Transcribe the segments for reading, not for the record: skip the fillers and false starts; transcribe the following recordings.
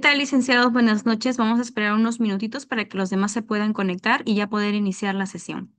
tal, licenciados? Buenas noches. Vamos a esperar unos minutitos para que los demás se puedan conectar y ya poder iniciar la sesión.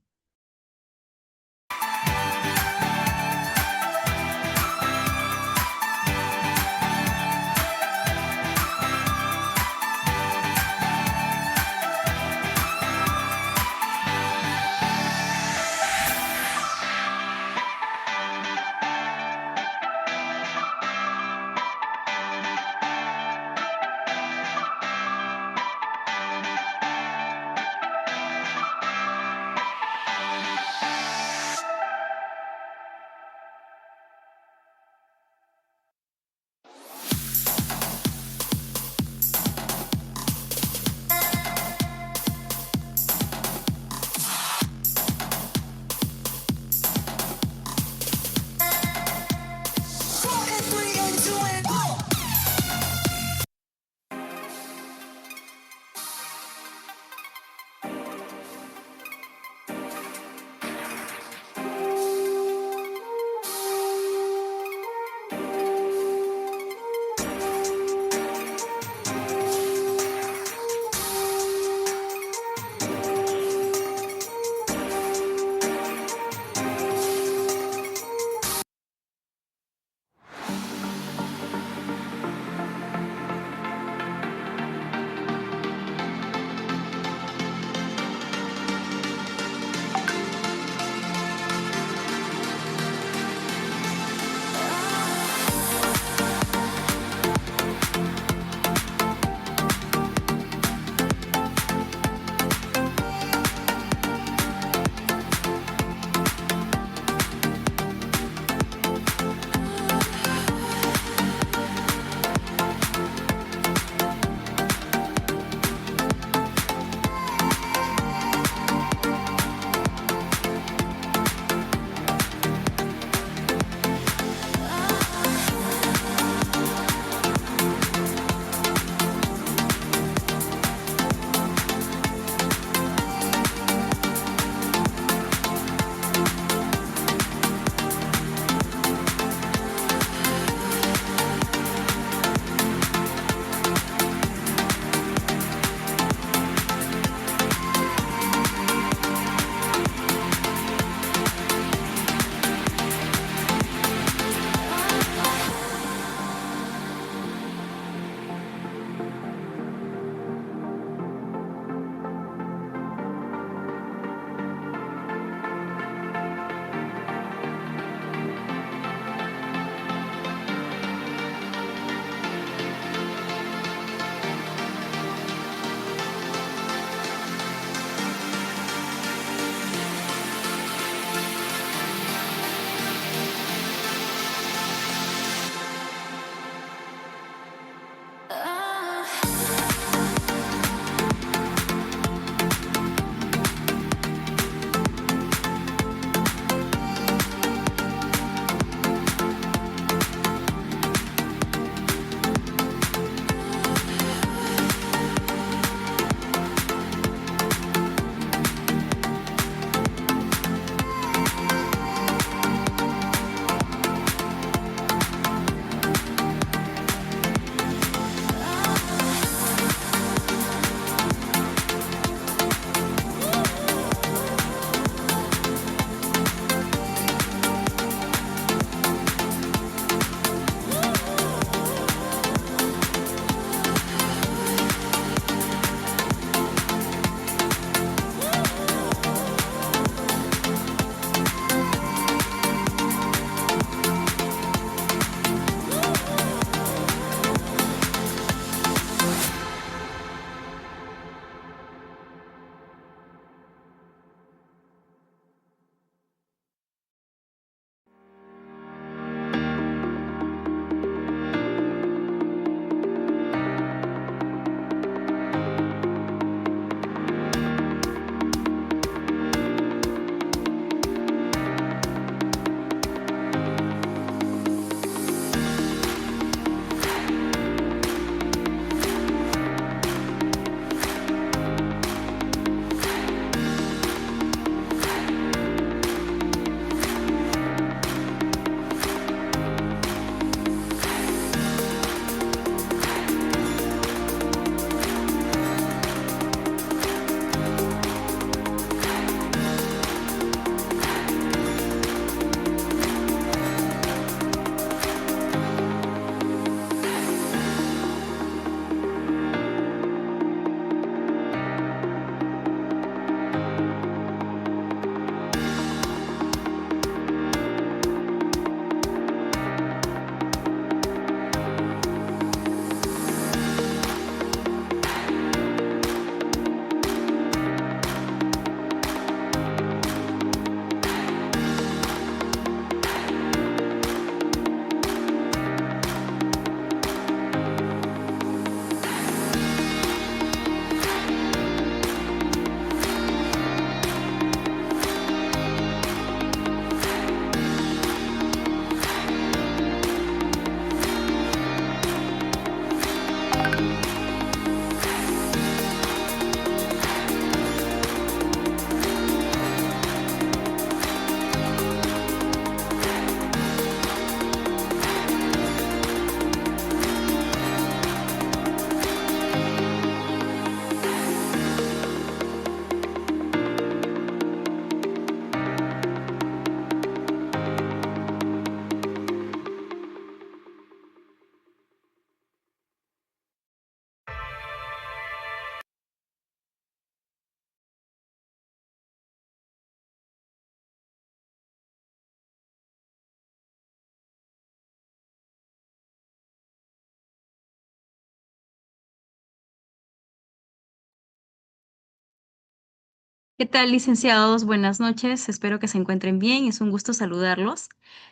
¿Qué tal, licenciados? Buenas noches. Espero que se encuentren bien. Es un gusto saludarlos.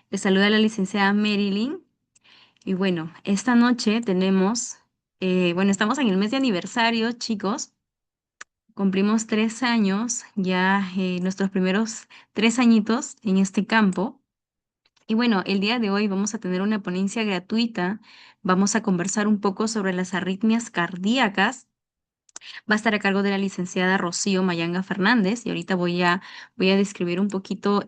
Les saluda la licenciada Marilyn. Y bueno, esta noche tenemos, bueno, estamos en el mes de aniversario, chicos. Cumplimos 3 años, ya nuestros primeros 3 añitos en este campo. Y bueno, el día de hoy vamos a tener una ponencia gratuita. Vamos a conversar un poco sobre las arritmias cardíacas. Va a estar a cargo de la licenciada Rocío Mayanga Fernández y ahorita voy a describir un poquito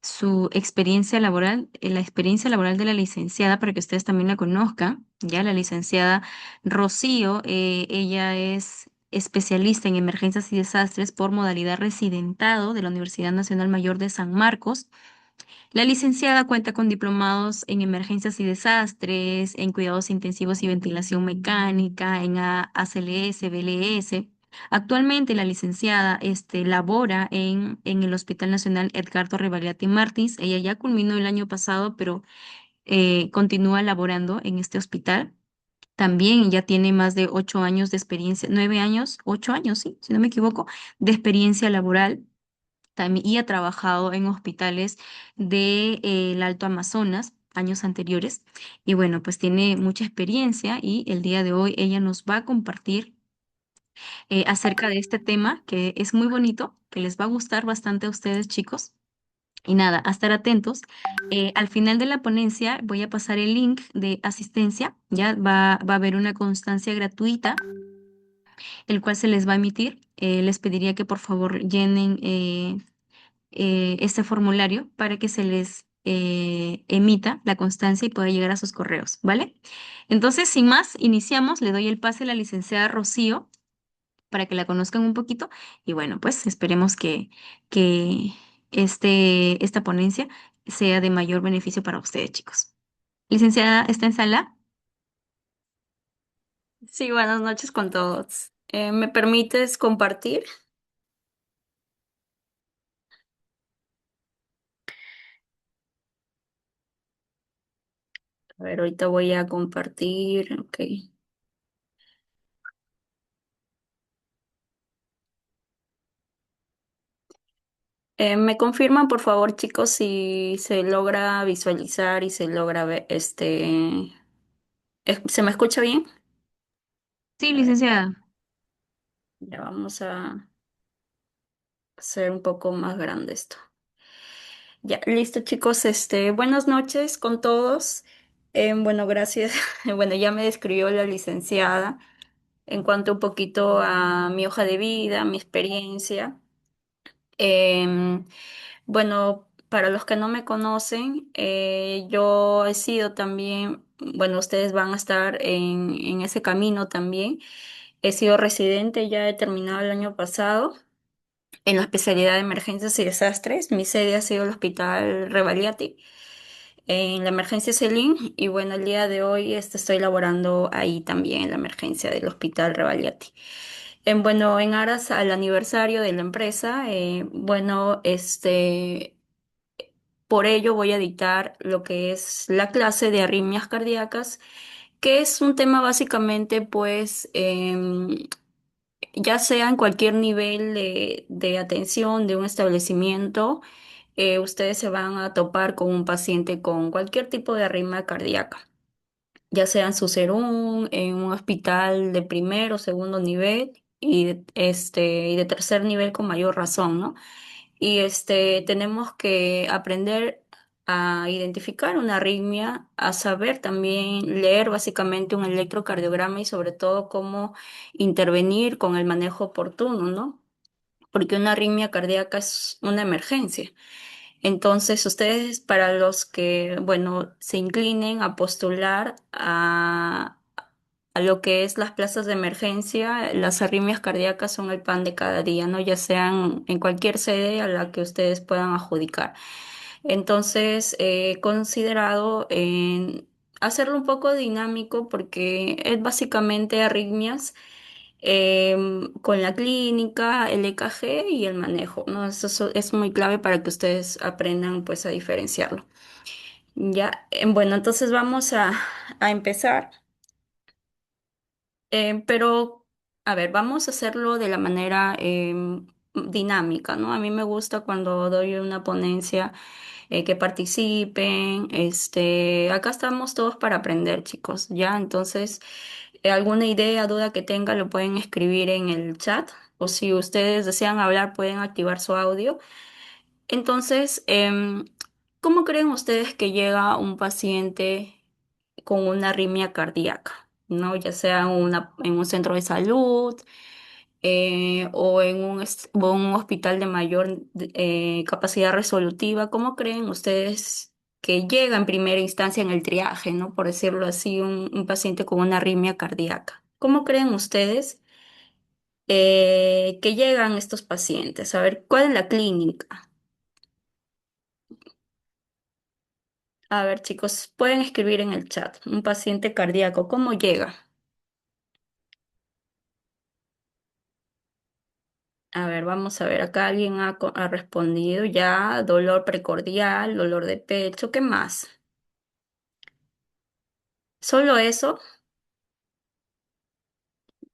su experiencia laboral, la experiencia laboral de la licenciada para que ustedes también la conozcan. Ya la licenciada Rocío, ella es especialista en emergencias y desastres por modalidad residentado de la Universidad Nacional Mayor de San Marcos. La licenciada cuenta con diplomados en emergencias y desastres, en cuidados intensivos y ventilación mecánica, en ACLS, BLS. Actualmente la licenciada labora en el Hospital Nacional Edgardo Rebagliati Martins. Ella ya culminó el año pasado, pero continúa laborando en este hospital. También ya tiene más de 8 años de experiencia, 9 años, 8 años, sí, si no me equivoco, de experiencia laboral también, y ha trabajado en hospitales del Alto Amazonas años anteriores. Y bueno, pues tiene mucha experiencia y el día de hoy ella nos va a compartir acerca de este tema que es muy bonito, que les va a gustar bastante a ustedes, chicos. Y nada, a estar atentos. Al final de la ponencia voy a pasar el link de asistencia. Ya va a haber una constancia gratuita, el cual se les va a emitir. Les pediría que por favor llenen este formulario para que se les emita la constancia y pueda llegar a sus correos, ¿vale? Entonces, sin más, iniciamos. Le doy el pase a la licenciada Rocío para que la conozcan un poquito y bueno, pues esperemos que esta ponencia sea de mayor beneficio para ustedes, chicos. Licenciada, ¿está en sala? Sí, buenas noches con todos. ¿Me permites compartir? A ver, ahorita voy a compartir. Ok. ¿Me confirman, por favor, chicos, si se logra visualizar y se logra ver ¿se me escucha bien? Sí, A ver, licenciada. ya vamos a hacer un poco más grande esto. Ya, listo, chicos. Buenas noches con todos. Bueno, gracias. Bueno, ya me describió la licenciada en cuanto un poquito a mi hoja de vida, mi experiencia. Em, bueno, para los que no me conocen, yo he sido también, bueno, ustedes van a estar en ese camino también. He sido residente, ya he terminado el año pasado en la especialidad de emergencias y desastres. Mi sede ha sido el Hospital Rebagliati en la emergencia Celín y bueno, el día de hoy estoy laborando ahí también en la emergencia del Hospital Rebagliati. Bueno, en aras al aniversario de la empresa, bueno, por ello voy a dictar lo que es la clase de arritmias cardíacas, que es un tema básicamente, pues, ya sea en cualquier nivel de atención de un establecimiento, ustedes se van a topar con un paciente con cualquier tipo de arritmia cardíaca, ya sea en su serum, en un hospital de primer o segundo nivel y de tercer nivel con mayor razón, ¿no? Y tenemos que aprender a identificar una arritmia, a saber también leer básicamente un electrocardiograma y sobre todo cómo intervenir con el manejo oportuno, ¿no? Porque una arritmia cardíaca es una emergencia. Entonces, ustedes, para los que, bueno, se inclinen a postular a lo que es las plazas de emergencia, las arritmias cardíacas son el pan de cada día, ¿no? Ya sean en cualquier sede a la que ustedes puedan adjudicar. Entonces, he considerado en hacerlo un poco dinámico porque es básicamente arritmias con la clínica, el EKG y el manejo, ¿no? Eso es muy clave para que ustedes aprendan pues a diferenciarlo. Ya, bueno, entonces vamos a empezar, pero a ver, vamos a hacerlo de la manera dinámica, ¿no? A mí me gusta cuando doy una ponencia que participen. Acá estamos todos para aprender, chicos, ¿ya? Entonces, alguna idea, duda que tengan, lo pueden escribir en el chat, o si ustedes desean hablar, pueden activar su audio. Entonces, ¿cómo creen ustedes que llega un paciente con una arritmia cardíaca? ¿No? Ya sea en un centro de salud, o en o un hospital de mayor capacidad resolutiva. ¿Cómo creen ustedes que llega en primera instancia en el triaje, ¿no? Por decirlo así, un paciente con una arritmia cardíaca? ¿Cómo creen ustedes que llegan estos pacientes? A ver, ¿cuál es la clínica? A ver, chicos, pueden escribir en el chat. Un paciente cardíaco, ¿cómo llega? A ver, vamos a ver, acá alguien ha respondido ya, dolor precordial, dolor de pecho, ¿qué más? Solo eso,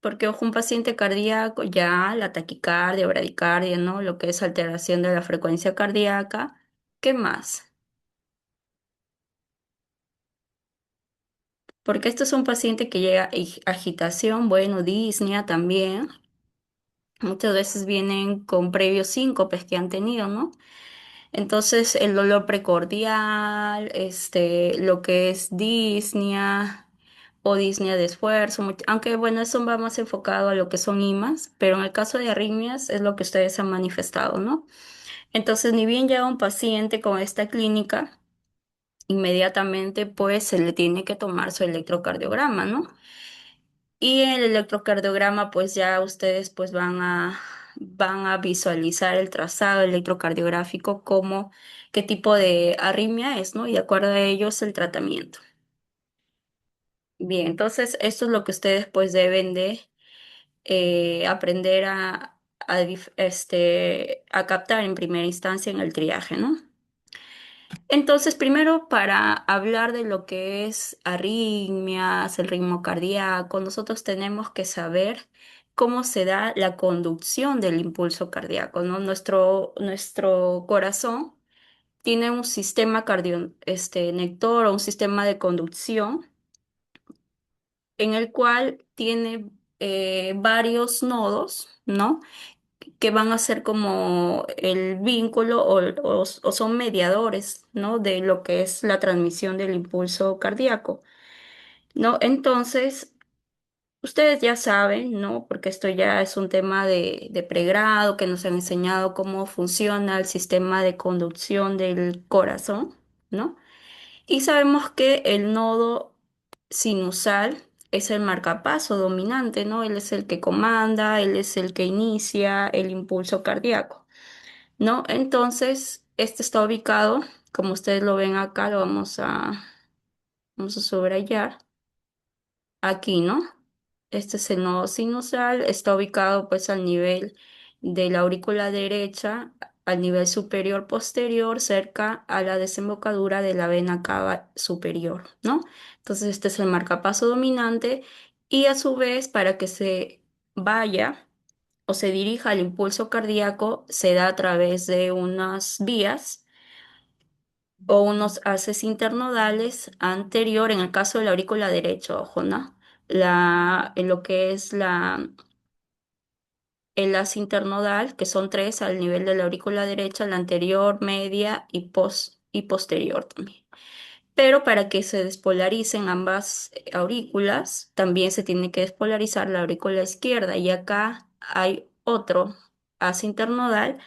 porque ojo, un paciente cardíaco, ya la taquicardia, bradicardia, ¿no? Lo que es alteración de la frecuencia cardíaca, ¿qué más? Porque esto es un paciente que llega agitación, bueno, disnea también. Muchas veces vienen con previos síncopes que han tenido, ¿no? Entonces, el dolor precordial, lo que es disnea o disnea de esfuerzo, aunque bueno, eso va más enfocado a lo que son IMAs, pero en el caso de arritmias es lo que ustedes han manifestado, ¿no? Entonces, ni bien llega un paciente con esta clínica, inmediatamente pues se le tiene que tomar su electrocardiograma, ¿no? Y en el electrocardiograma, pues ya ustedes pues van a visualizar el trazado electrocardiográfico como qué tipo de arritmia es, ¿no? Y de acuerdo a ellos el tratamiento. Bien, entonces esto es lo que ustedes pues deben de aprender a captar en primera instancia en el triaje, ¿no? Entonces, primero, para hablar de lo que es arritmias, el ritmo cardíaco, nosotros tenemos que saber cómo se da la conducción del impulso cardíaco, ¿no? Nuestro corazón tiene un sistema nector o un sistema de conducción en el cual tiene varios nodos, ¿no? Que van a ser como el vínculo o son mediadores, ¿no? De lo que es la transmisión del impulso cardíaco, ¿no? Entonces, ustedes ya saben, ¿no? Porque esto ya es un tema de pregrado que nos han enseñado cómo funciona el sistema de conducción del corazón, ¿no? Y sabemos que el nodo sinusal es el marcapaso dominante, ¿no? Él es el que comanda, él es el que inicia el impulso cardíaco, ¿no? Entonces, este está ubicado, como ustedes lo ven acá, vamos a subrayar aquí, ¿no? Este es el nodo sinusal, está ubicado pues al nivel de la aurícula derecha, al nivel superior posterior, cerca a la desembocadura de la vena cava superior, ¿no? Entonces este es el marcapaso dominante y a su vez para que se vaya o se dirija al impulso cardíaco se da a través de unas vías o unos haces internodales anterior, en el caso de la aurícula derecha, ojo, ¿no? En lo que es el haz internodal, que son tres al nivel de la aurícula derecha, la anterior, media y posterior también. Pero para que se despolaricen ambas aurículas, también se tiene que despolarizar la aurícula izquierda. Y acá hay otro haz internodal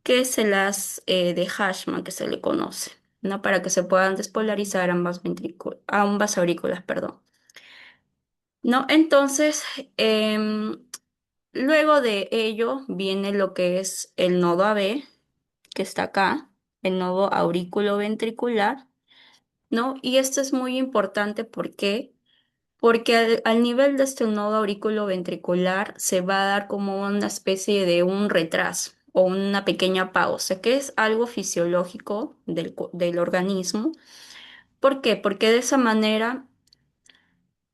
que es el haz de Hashman, que se le conoce, ¿no? Para que se puedan despolarizar ambas aurículas, perdón. ¿No? Entonces, luego de ello viene lo que es el nodo AB, que está acá, el nodo auriculoventricular, ¿no? Y esto es muy importante, ¿por qué? Porque al nivel de este nodo auriculoventricular se va a dar como una especie de un retraso o una pequeña pausa, que es algo fisiológico del organismo. ¿Por qué? Porque de esa manera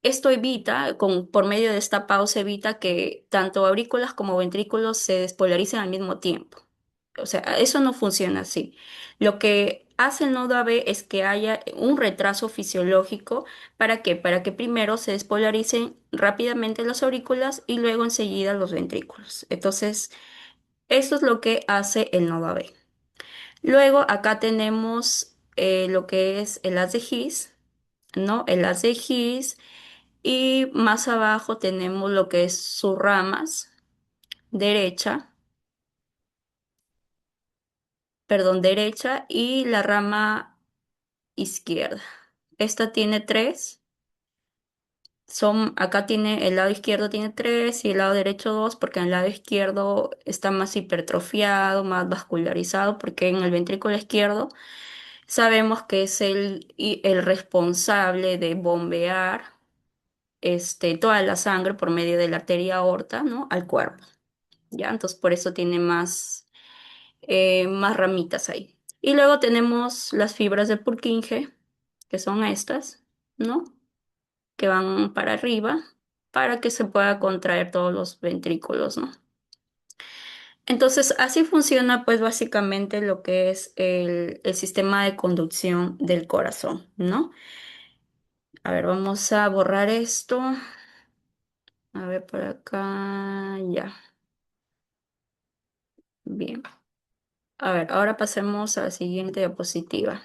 Esto evita, por medio de esta pausa, evita que tanto aurículas como ventrículos se despolaricen al mismo tiempo. O sea, eso no funciona así. Lo que hace el nodo AB es que haya un retraso fisiológico. ¿Para qué? Para que primero se despolaricen rápidamente las aurículas y luego enseguida los ventrículos. Entonces, esto es lo que hace el nodo AB. Luego acá tenemos lo que es el haz de His, ¿no? El haz de His y más abajo tenemos lo que es sus ramas, derecha, perdón, derecha y la rama izquierda. Esta tiene tres. Acá tiene el lado izquierdo tiene tres y el lado derecho dos, porque en el lado izquierdo está más hipertrofiado, más vascularizado, porque en el ventrículo izquierdo sabemos que es el responsable de bombear toda la sangre por medio de la arteria aorta, ¿no? Al cuerpo, ¿ya? Entonces por eso tiene más ramitas ahí. Y luego tenemos las fibras de Purkinje, que son estas, ¿no? Que van para arriba para que se pueda contraer todos los ventrículos, ¿no? Entonces, así funciona pues básicamente lo que es el sistema de conducción del corazón, ¿no? A ver, vamos a borrar esto. A ver, por acá, ya, bien. A ver, ahora pasemos a la siguiente diapositiva.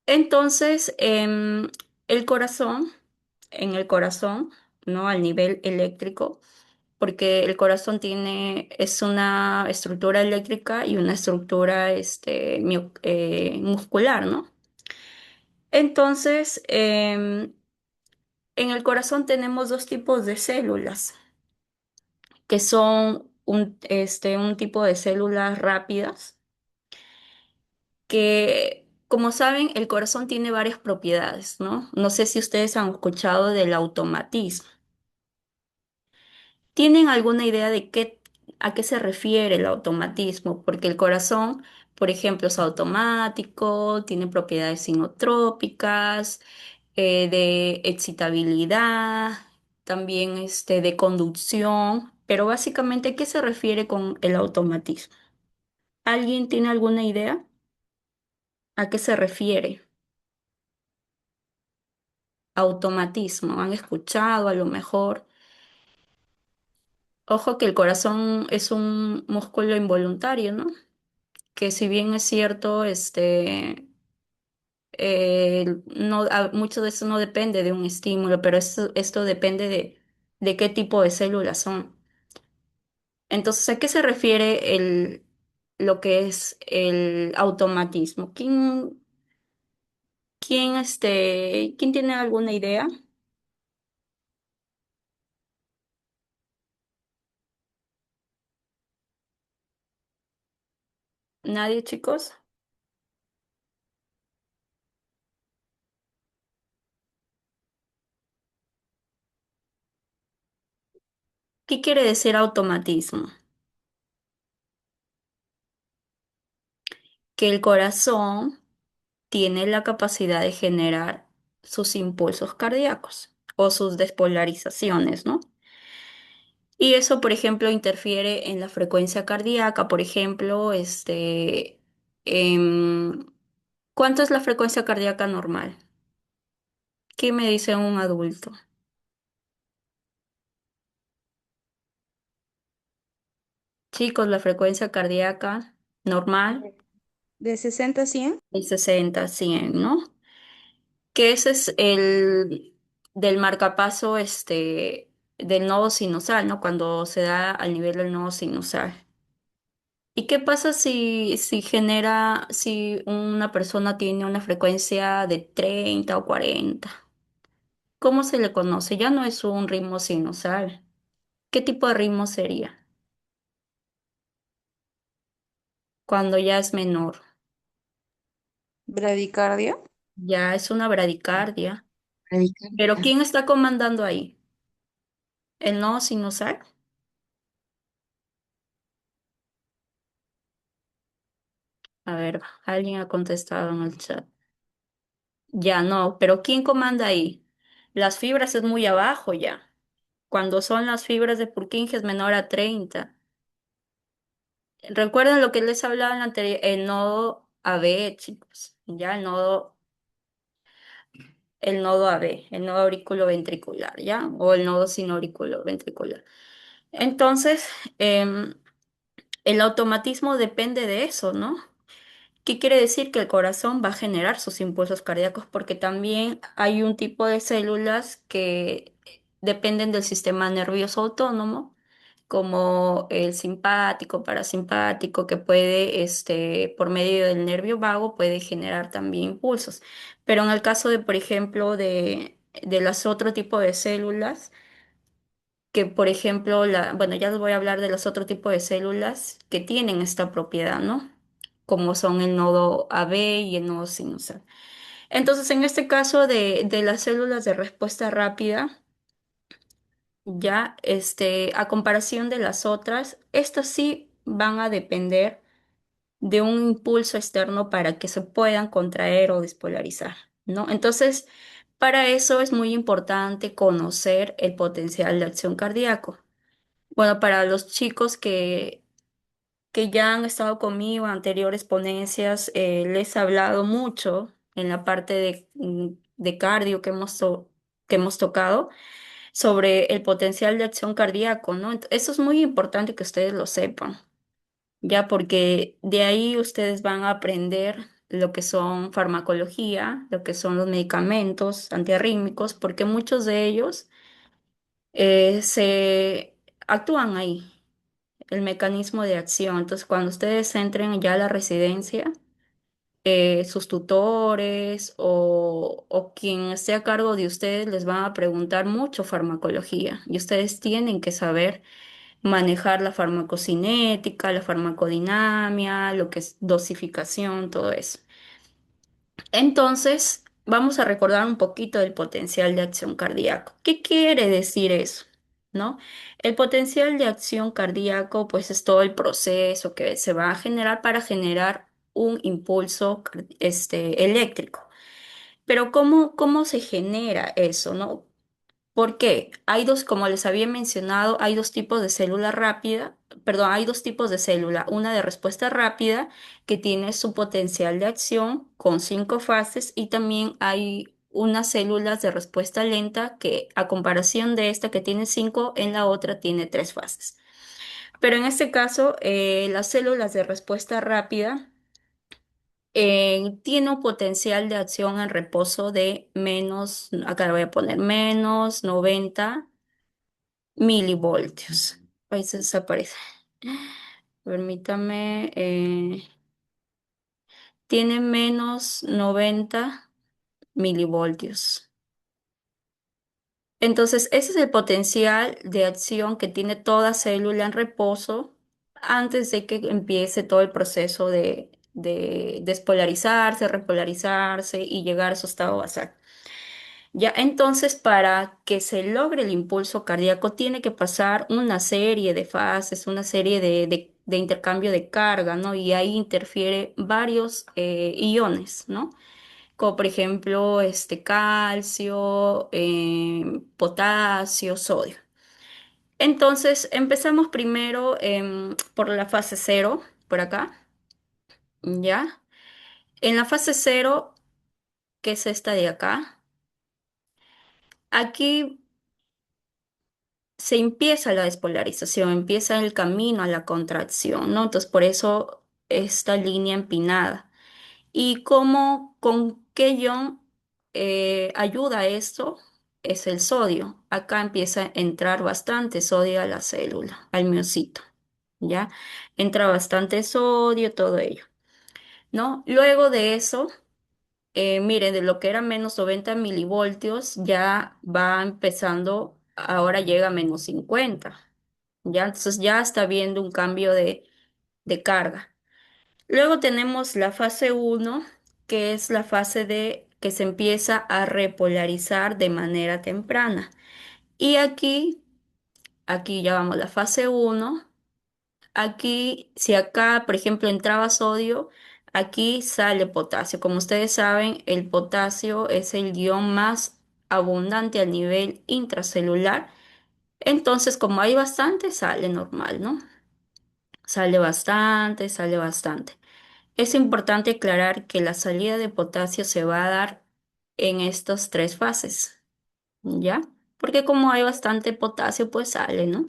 Entonces, el corazón, en el corazón, ¿no? Al nivel eléctrico, porque el corazón es una estructura eléctrica y una estructura muscular, ¿no? Entonces, en el corazón tenemos dos tipos de células, que son un tipo de células rápidas, que, como saben, el corazón tiene varias propiedades, ¿no? No sé si ustedes han escuchado del automatismo. ¿Tienen alguna idea de a qué se refiere el automatismo? Porque el corazón, por ejemplo, es automático, tiene propiedades inotrópicas, de excitabilidad, también de conducción, pero básicamente, ¿a qué se refiere con el automatismo? ¿Alguien tiene alguna idea? ¿A qué se refiere? Automatismo, ¿han escuchado a lo mejor? Ojo que el corazón es un músculo involuntario, ¿no? Que si bien es cierto, no, mucho de eso no depende de un estímulo, pero esto depende de qué tipo de células son. Entonces, ¿a qué se refiere lo que es el automatismo? ¿Quién tiene alguna idea? ¿Nadie, chicos? ¿Qué quiere decir automatismo? Que el corazón tiene la capacidad de generar sus impulsos cardíacos o sus despolarizaciones, ¿no? Y eso, por ejemplo, interfiere en la frecuencia cardíaca, por ejemplo, em, ¿cuánto es la frecuencia cardíaca normal? ¿Qué me dice un adulto? Chicos, la frecuencia cardíaca normal De 60 a 100. es 60, 100, ¿no? Que ese es el del marcapaso del nodo sinusal, ¿no? Cuando se da al nivel del nodo sinusal. ¿Y qué pasa si una persona tiene una frecuencia de 30 o 40? ¿Cómo se le conoce? Ya no es un ritmo sinusal. ¿Qué tipo de ritmo sería? Cuando ya es menor. Bradicardia. Ya es una bradicardia. Pero Radical. ¿quién está comandando ahí? ¿El nodo sinusal? A ver, alguien ha contestado en el chat. Ya no, pero ¿quién comanda ahí? Las fibras es muy abajo ya. Cuando son las fibras de Purkinje es menor a 30. Recuerden lo que les hablaba en la anterior, el nodo AB, chicos. Ya el nodo AB, el nodo auriculoventricular, ¿ya? O el nodo sinoauriculoventricular. Entonces, em, el automatismo depende de eso, ¿no? ¿Qué quiere decir? Que el corazón va a generar sus impulsos cardíacos porque también hay un tipo de células que dependen del sistema nervioso autónomo, como el simpático, parasimpático, que puede, por medio del nervio vago, puede generar también impulsos. Pero en el caso de, por ejemplo, de los otro tipo de células, que por ejemplo, bueno, ya les voy a hablar de los otro tipo de células que tienen esta propiedad, ¿no? Como son el nodo AB y el nodo sinusal. Entonces, en este caso de las células de respuesta rápida, ya, a comparación de las otras, estas sí van a depender de un impulso externo para que se puedan contraer o despolarizar, ¿no? Entonces, para eso es muy importante conocer el potencial de acción cardíaco. Bueno, para los chicos que ya han estado conmigo en anteriores ponencias, les he hablado mucho en la parte de cardio que hemos tocado sobre el potencial de acción cardíaco, ¿no? Eso es muy importante que ustedes lo sepan, ya porque de ahí ustedes van a aprender lo que son farmacología, lo que son los medicamentos antiarrítmicos, porque muchos de ellos se actúan ahí el mecanismo de acción. Entonces, cuando ustedes entren ya a la residencia, sus tutores o quien esté a cargo de ustedes les van a preguntar mucho farmacología y ustedes tienen que saber manejar la farmacocinética, la farmacodinamia, lo que es dosificación, todo eso. Entonces, vamos a recordar un poquito del potencial de acción cardíaco. ¿Qué quiere decir eso? ¿No? El potencial de acción cardíaco, pues es todo el proceso que se va a generar para generar un impulso, eléctrico. Pero ¿cómo se genera eso, no? ¿Por qué? Hay dos, como les había mencionado, hay dos tipos de célula rápida, perdón, hay dos tipos de célula, una de respuesta rápida que tiene su potencial de acción con 5 fases y también hay unas células de respuesta lenta que a comparación de esta que tiene 5, en la otra tiene 3 fases. Pero en este caso, las células de respuesta rápida tiene un potencial de acción en reposo de menos, acá le voy a poner menos 90 milivoltios. Ahí se desaparece. Permítame. Tiene menos 90 milivoltios. Entonces, ese es el potencial de acción que tiene toda célula en reposo antes de que empiece todo el proceso de despolarizarse, repolarizarse y llegar a su estado basal. Ya, entonces, para que se logre el impulso cardíaco, tiene que pasar una serie de fases, una serie de intercambio de carga, ¿no? Y ahí interfiere varios iones, ¿no? Como por ejemplo, calcio, potasio, sodio. Entonces, empezamos primero por la fase cero, por acá, ¿ya? En la fase cero, que es esta de acá, aquí se empieza la despolarización, empieza el camino a la contracción, ¿no? Entonces, por eso esta línea empinada. ¿Y con qué ion ayuda esto? Es el sodio. Acá empieza a entrar bastante sodio a la célula, al miocito, ¿ya? Entra bastante sodio, todo ello, ¿no? Luego de eso, miren, de lo que era menos 90 milivoltios, ya va empezando, ahora llega a menos 50. ¿Ya? Entonces ya está viendo un cambio de carga. Luego tenemos la fase uno, que es la fase de que se empieza a repolarizar de manera temprana. Y aquí ya vamos, la fase uno. Aquí, si acá, por ejemplo, entraba sodio, aquí sale potasio. Como ustedes saben, el potasio es el ion más abundante a nivel intracelular. Entonces, como hay bastante, sale normal, ¿no? Sale bastante, sale bastante. Es importante aclarar que la salida de potasio se va a dar en estas tres fases, ¿ya? Porque como hay bastante potasio, pues sale, ¿no?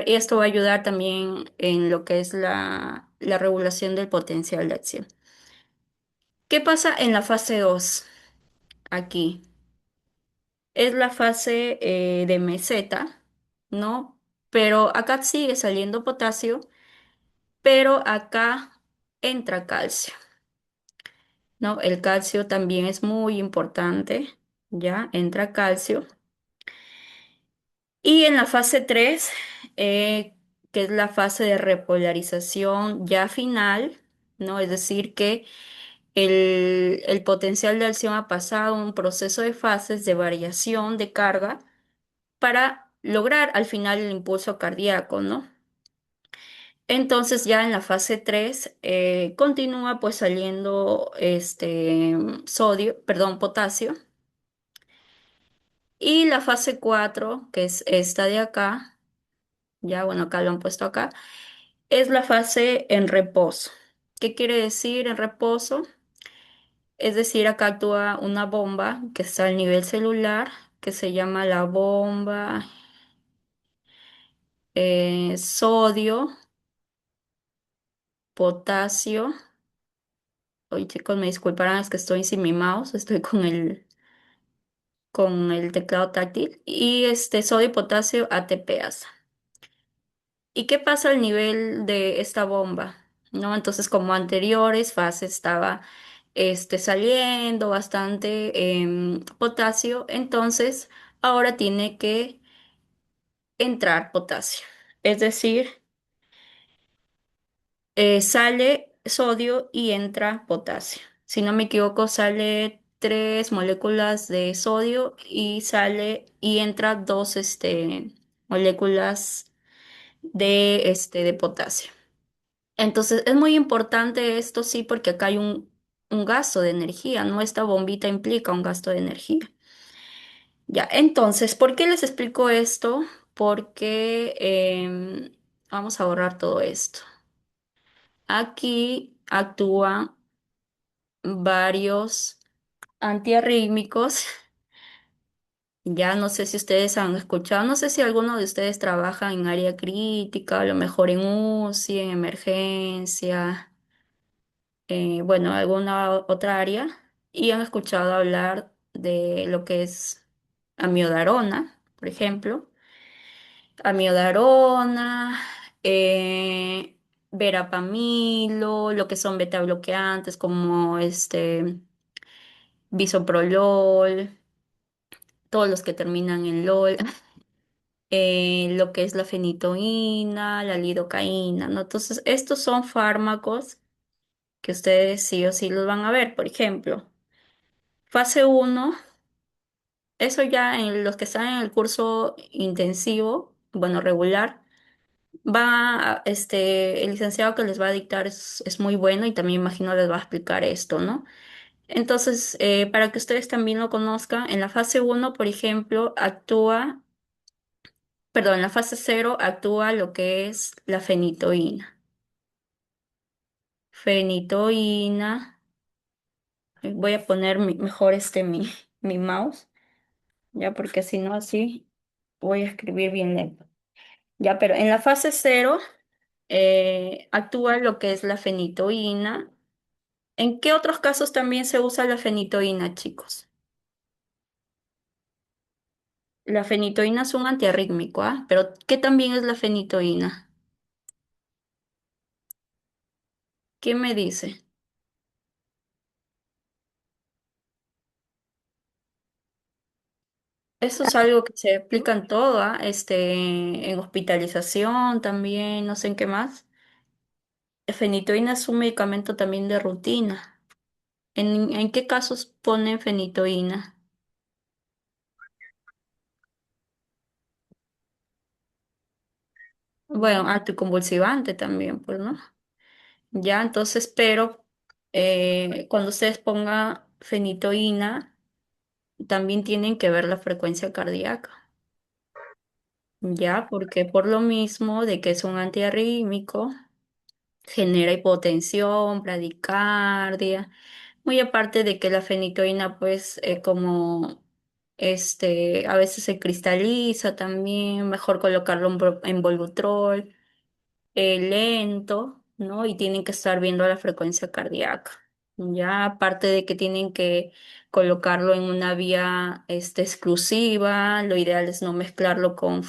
Y esto va a ayudar también en lo que es la regulación del potencial de acción. ¿Qué pasa en la fase 2? Aquí es la fase de meseta, ¿no? Pero acá sigue saliendo potasio, pero acá entra calcio, ¿no? El calcio también es muy importante, ¿ya? Entra calcio. Y en la fase 3, que es la fase de repolarización ya final, ¿no? Es decir, que el potencial de acción ha pasado un proceso de fases de variación de carga para lograr al final el impulso cardíaco, ¿no? Entonces ya en la fase 3 continúa pues saliendo sodio, perdón, potasio. Y la fase 4 que es esta de acá, ya bueno, acá lo han puesto acá, es la fase en reposo. ¿Qué quiere decir en reposo? Es decir, acá actúa una bomba que está al nivel celular, que se llama la bomba sodio, potasio. Oye, chicos, me disculparán, es que estoy sin mi mouse, estoy con el teclado táctil. Y sodio y potasio ATPasa. ¿Y qué pasa al nivel de esta bomba? ¿No? Entonces, como anteriores fases estaba saliendo bastante potasio, entonces ahora tiene que entrar potasio. Es decir, sale sodio y entra potasio. Si no me equivoco, sale tres moléculas de sodio y sale y entra dos moléculas de potasio. Entonces, es muy importante esto, sí, porque acá hay un gasto de energía, ¿no? Esta bombita implica un gasto de energía. Ya, entonces, ¿por qué les explico esto? Porque vamos a borrar todo esto. Aquí actúan varios antiarrítmicos. Ya no sé si ustedes han escuchado, no sé si alguno de ustedes trabaja en área crítica, a lo mejor en UCI, en emergencia, bueno, alguna otra área, y han escuchado hablar de lo que es amiodarona, por ejemplo. Amiodarona, verapamilo, lo que son beta bloqueantes como bisoprolol, todos los que terminan en LOL, lo que es la fenitoína, la lidocaína, ¿no? Entonces, estos son fármacos que ustedes sí o sí los van a ver, por ejemplo. Fase uno, eso ya en los que están en el curso intensivo, bueno, regular, el licenciado que les va a dictar es muy bueno y también imagino les va a explicar esto, ¿no? Entonces, para que ustedes también lo conozcan, en la fase uno, por ejemplo, en la fase cero actúa lo que es la fenitoína. Fenitoína, voy a poner mejor mi mouse, ya porque si no así voy a escribir bien lento. Ya, pero en la fase cero actúa lo que es la fenitoína. ¿En qué otros casos también se usa la fenitoína, chicos? La fenitoína es un antiarrítmico, ¿ah? Pero ¿qué también es la fenitoína? ¿Quién me dice? Eso es algo que se aplica en todo, ¿ah? En hospitalización también, no sé en qué más. La fenitoína es un medicamento también de rutina. ¿En qué casos ponen fenitoína? Bueno, anticonvulsivante también, pues, ¿no? Ya, entonces, pero cuando ustedes pongan fenitoína, también tienen que ver la frecuencia cardíaca, ¿ya? Porque por lo mismo de que es un antiarrítmico, genera hipotensión, bradicardia, muy aparte de que la fenitoína, pues, como a veces se cristaliza también, mejor colocarlo en Volbutrol, lento, ¿no? Y tienen que estar viendo la frecuencia cardíaca. Ya, aparte de que tienen que colocarlo en una vía exclusiva, lo ideal es no mezclarlo con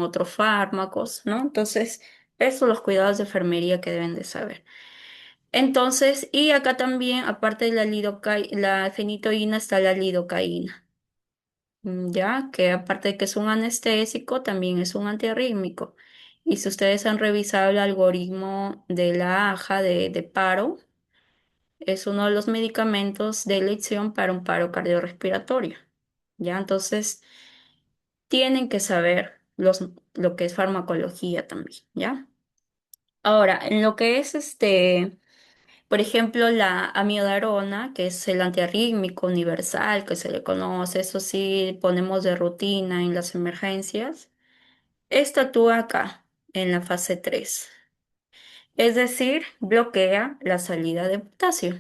otros fármacos, ¿no? Entonces, esos son los cuidados de enfermería que deben de saber. Entonces, y acá también, aparte de la fenitoína, está la lidocaína, ya que aparte de que es un anestésico, también es un antiarrítmico. Y si ustedes han revisado el algoritmo de la AJA de paro, es uno de los medicamentos de elección para un paro cardiorrespiratorio. Ya, entonces tienen que saber lo que es farmacología también, ¿ya? Ahora, en lo que es por ejemplo, la amiodarona, que es el antiarrítmico universal que se le conoce, eso sí, ponemos de rutina en las emergencias. Esta actúa acá, en la fase 3, es decir, bloquea la salida de potasio.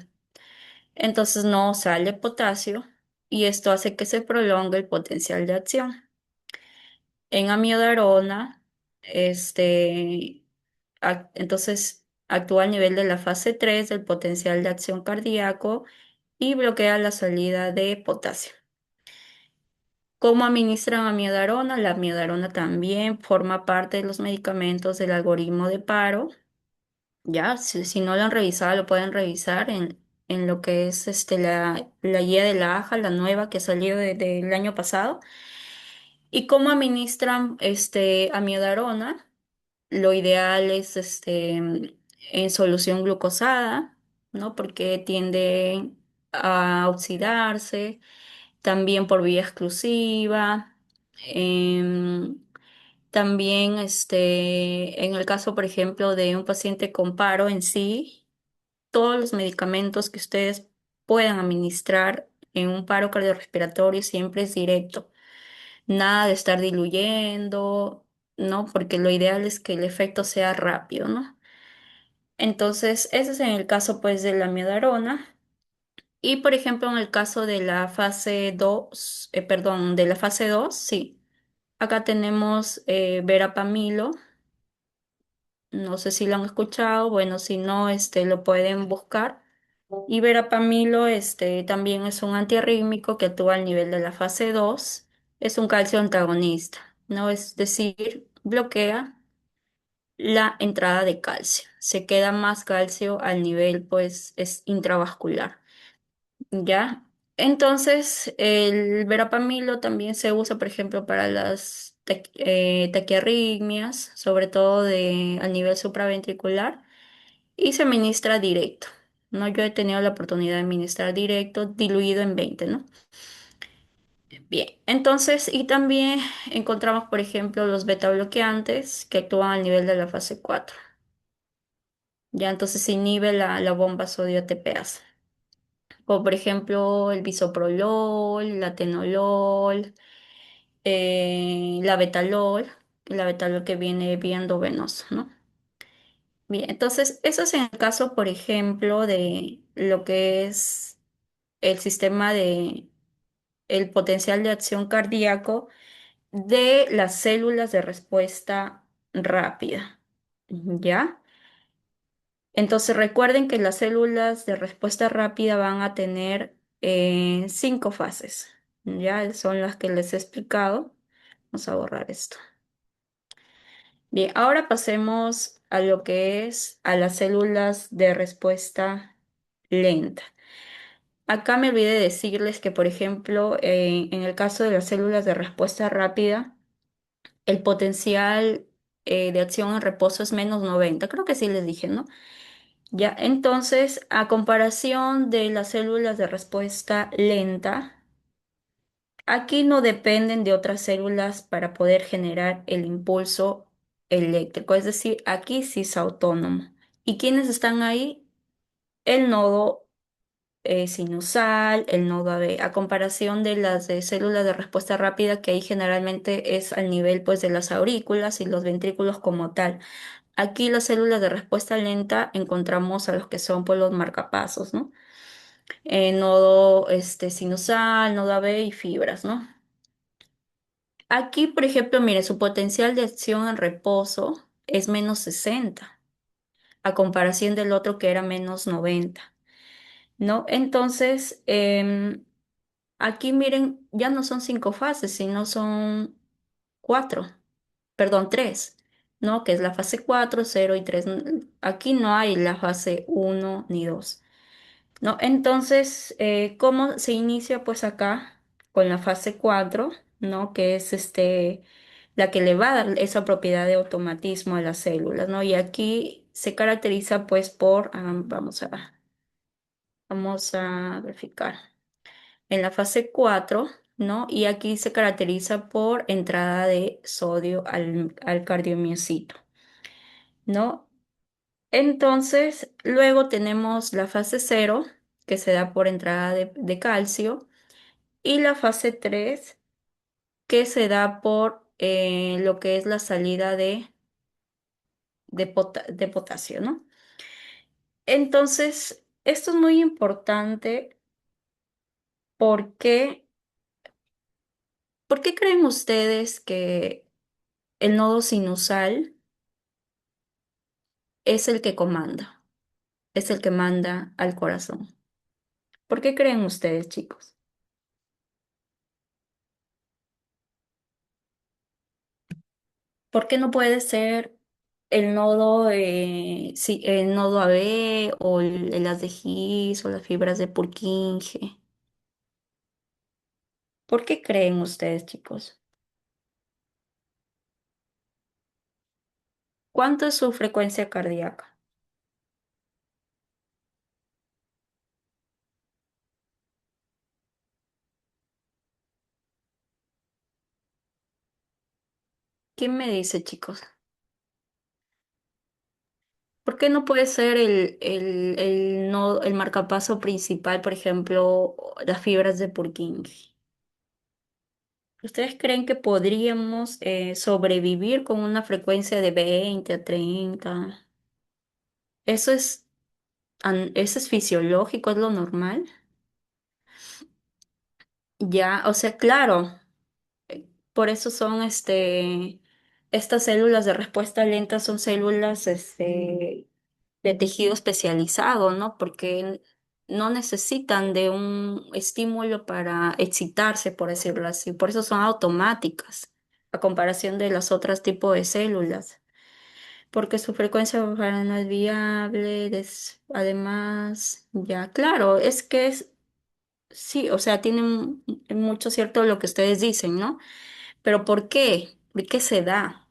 Entonces no sale potasio y esto hace que se prolongue el potencial de acción. En amiodarona, entonces actúa a nivel de la fase 3 del potencial de acción cardíaco y bloquea la salida de potasio. ¿Cómo administran amiodarona? La amiodarona también forma parte de los medicamentos del algoritmo de paro. Ya, si no lo han revisado, lo pueden revisar en lo que es la guía de la AJA, la nueva que salió del año pasado. ¿Y cómo administran amiodarona? Lo ideal es en solución glucosada, ¿no? Porque tiende a oxidarse, también por vía exclusiva. em, También en el caso, por ejemplo, de un paciente con paro en sí, todos los medicamentos que ustedes puedan administrar en un paro cardiorrespiratorio siempre es directo. Nada de estar diluyendo, ¿no? Porque lo ideal es que el efecto sea rápido, ¿no? Entonces, ese es en el caso, pues, de la miodarona. Y, por ejemplo, en el caso de la fase 2, perdón, de la fase 2, sí. Acá tenemos verapamilo. No sé si lo han escuchado. Bueno, si no, lo pueden buscar. Y verapamilo, también es un antiarrítmico que actúa al nivel de la fase 2. Es un calcio antagonista, ¿no? Es decir, bloquea la entrada de calcio. Se queda más calcio al nivel, pues, es intravascular, ¿ya? Entonces, el verapamilo también se usa, por ejemplo, para las taquiarritmias, sobre todo a nivel supraventricular, y se administra directo, ¿no? Yo he tenido la oportunidad de administrar directo, diluido en 20, ¿no? Bien, entonces, y también encontramos, por ejemplo, los beta bloqueantes que actúan al nivel de la fase 4. Ya entonces se inhibe la bomba sodio ATPase. O por ejemplo el bisoprolol, la atenolol, la betalol que viene vía endovenosa, ¿no? Bien, entonces eso es en el caso, por ejemplo, de lo que es el sistema el potencial de acción cardíaco de las células de respuesta rápida, ¿ya? Entonces recuerden que las células de respuesta rápida van a tener 5 fases. Ya son las que les he explicado. Vamos a borrar esto. Bien, ahora pasemos a lo que es a las células de respuesta lenta. Acá me olvidé decirles que, por ejemplo, en el caso de las células de respuesta rápida, el potencial de acción en reposo es -90. Creo que sí les dije, ¿no? Ya, entonces, a comparación de las células de respuesta lenta, aquí no dependen de otras células para poder generar el impulso eléctrico, es decir, aquí sí es autónomo. ¿Y quiénes están ahí? El nodo sinusal, el nodo AB, a comparación de las de células de respuesta rápida, que ahí generalmente es al nivel pues de las aurículas y los ventrículos como tal. Aquí las células de respuesta lenta encontramos a los que son pues los marcapasos, ¿no? Nodo sinusal, nodo AB y fibras, ¿no? Aquí, por ejemplo, mire, su potencial de acción en reposo es -60 a comparación del otro que era -90, ¿no? Entonces, aquí miren, ya no son 5 fases, sino son cuatro, perdón, tres, ¿no? Que es la fase 4, 0 y 3. Aquí no hay la fase uno ni 2, ¿no? Entonces, ¿cómo se inicia? Pues acá con la fase 4, ¿no? Que es la que le va a dar esa propiedad de automatismo a las células, ¿no? Y aquí se caracteriza pues por, vamos a verificar, en la fase 4, ¿no? Y aquí se caracteriza por entrada de sodio al cardiomiocito, ¿no? Entonces, luego tenemos la fase 0, que se da por entrada de calcio, y la fase 3, que se da por lo que es la salida de potasio, ¿no? Entonces, esto es muy importante porque, ¿por qué creen ustedes que el nodo sinusal es el que comanda, es el que manda al corazón? ¿Por qué creen ustedes, chicos? ¿Por qué no puede ser el nodo, sí, el nodo AB o el haz de His o las fibras de Purkinje? ¿Por qué creen ustedes, chicos? ¿Cuánto es su frecuencia cardíaca? ¿Quién me dice, chicos? ¿Por qué no puede ser el marcapaso principal, por ejemplo, las fibras de Purkinje? ¿Ustedes creen que podríamos sobrevivir con una frecuencia de 20 a 30? ¿Eso eso es fisiológico, es lo normal? Ya, o sea, claro, por eso son estas células de respuesta lenta son células de tejido especializado, ¿no? Porque no necesitan de un estímulo para excitarse, por decirlo así. Por eso son automáticas, a comparación de las otras tipos de células. Porque su frecuencia baja no es viable, además, ya, claro, es que sí, o sea, tienen mucho cierto lo que ustedes dicen, ¿no? Pero ¿por qué? ¿De qué se da?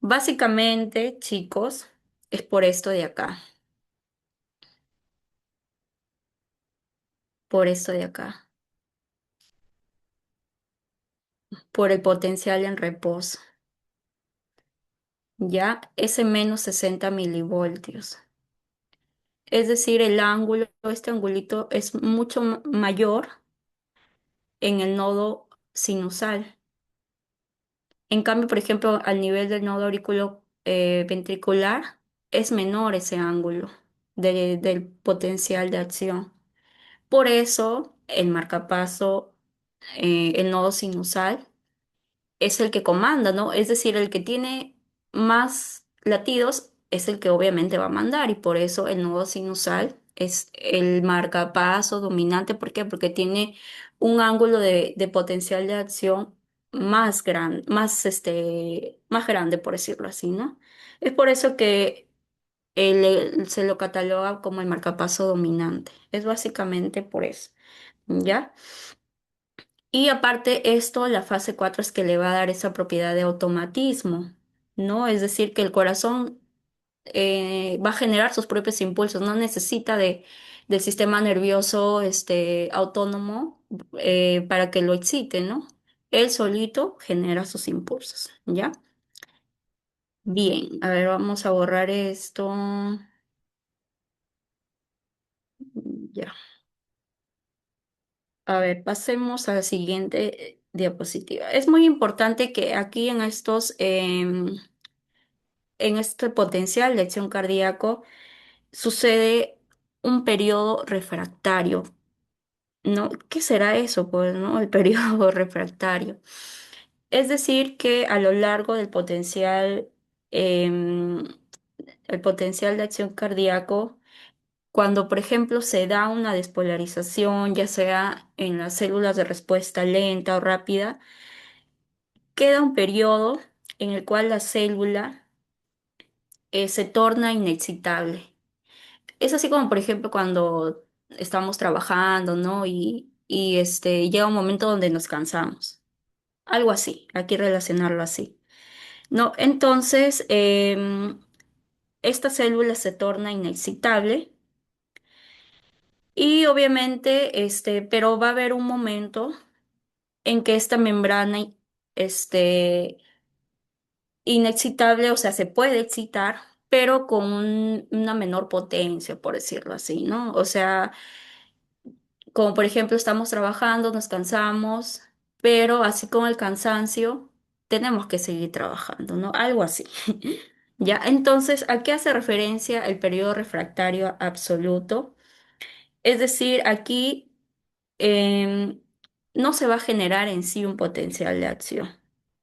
Básicamente, chicos, es por esto de acá, por esto de acá, por el potencial en reposo, ¿ya? Ese -60 milivoltios. Es decir, el ángulo, este angulito es mucho mayor en el nodo sinusal. En cambio, por ejemplo, al nivel del nodo auriculo ventricular es menor ese ángulo del potencial de acción. Por eso el marcapaso, el nodo sinusal, es el que comanda, ¿no? Es decir, el que tiene más latidos es el que obviamente va a mandar y por eso el nodo sinusal es el marcapaso dominante. ¿Por qué? Porque tiene un ángulo de potencial de acción más grande, más grande, por decirlo así, ¿no? Es por eso que se lo cataloga como el marcapaso dominante. Es básicamente por eso, ¿ya? Y aparte esto, la fase 4 es que le va a dar esa propiedad de automatismo, ¿no? Es decir, que el corazón va a generar sus propios impulsos, no necesita del sistema nervioso autónomo para que lo excite, ¿no? Él solito genera sus impulsos, ¿ya? Bien, a ver, vamos a borrar esto. Ya. A ver, pasemos a la siguiente diapositiva. Es muy importante que aquí en este potencial de acción cardíaco sucede un periodo refractario, ¿no? ¿Qué será eso, pues, no? El periodo refractario. Es decir, que a lo largo del em, el potencial de acción cardíaco, cuando, por ejemplo, se da una despolarización, ya sea en las células de respuesta lenta o rápida, queda un periodo en el cual la célula se torna inexcitable. Es así como, por ejemplo, cuando estamos trabajando, ¿no? Y llega un momento donde nos cansamos. Algo así, hay que relacionarlo así. ¿No? Entonces, esta célula se torna inexcitable y obviamente, pero va a haber un momento en que esta membrana, este, inexcitable, o sea, se puede excitar, pero con una menor potencia, por decirlo así, ¿no? O sea, como por ejemplo estamos trabajando, nos cansamos, pero así como el cansancio, tenemos que seguir trabajando, ¿no? Algo así. Ya, entonces, ¿a qué hace referencia el periodo refractario absoluto? Es decir, aquí em, no se va a generar en sí un potencial de acción,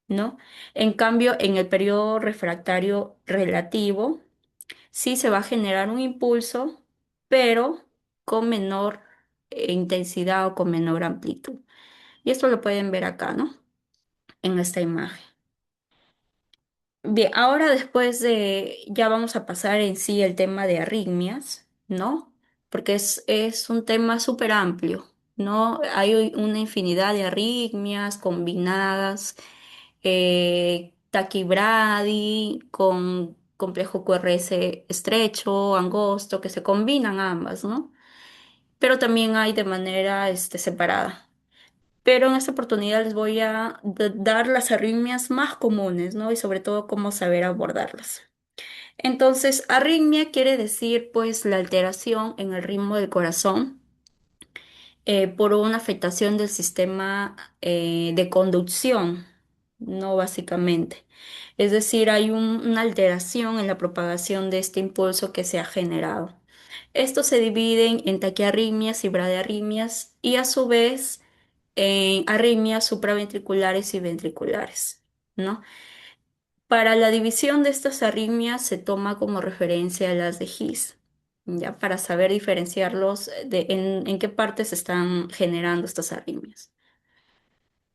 ¿no? En cambio, en el periodo refractario relativo, sí se va a generar un impulso, pero con menor intensidad o con menor amplitud. Y esto lo pueden ver acá, ¿no? En esta imagen. Bien, ahora después ya vamos a pasar en sí el tema de arritmias, ¿no? Porque es un tema súper amplio, ¿no? Hay una infinidad de arritmias combinadas, taquibradi con complejo QRS estrecho, angosto, que se combinan ambas, ¿no? Pero también hay de manera separada. Pero en esta oportunidad les voy a dar las arritmias más comunes, ¿no? Y sobre todo cómo saber abordarlas. Entonces, arritmia quiere decir pues la alteración en el ritmo del corazón por una afectación del sistema de conducción, no básicamente. Es decir, hay una alteración en la propagación de este impulso que se ha generado. Estos se dividen en taquiarritmias y bradiarritmias y a su vez en arritmias supraventriculares y ventriculares, ¿no? Para la división de estas arritmias se toma como referencia las de His, ya para saber diferenciarlos en qué partes se están generando estas arritmias.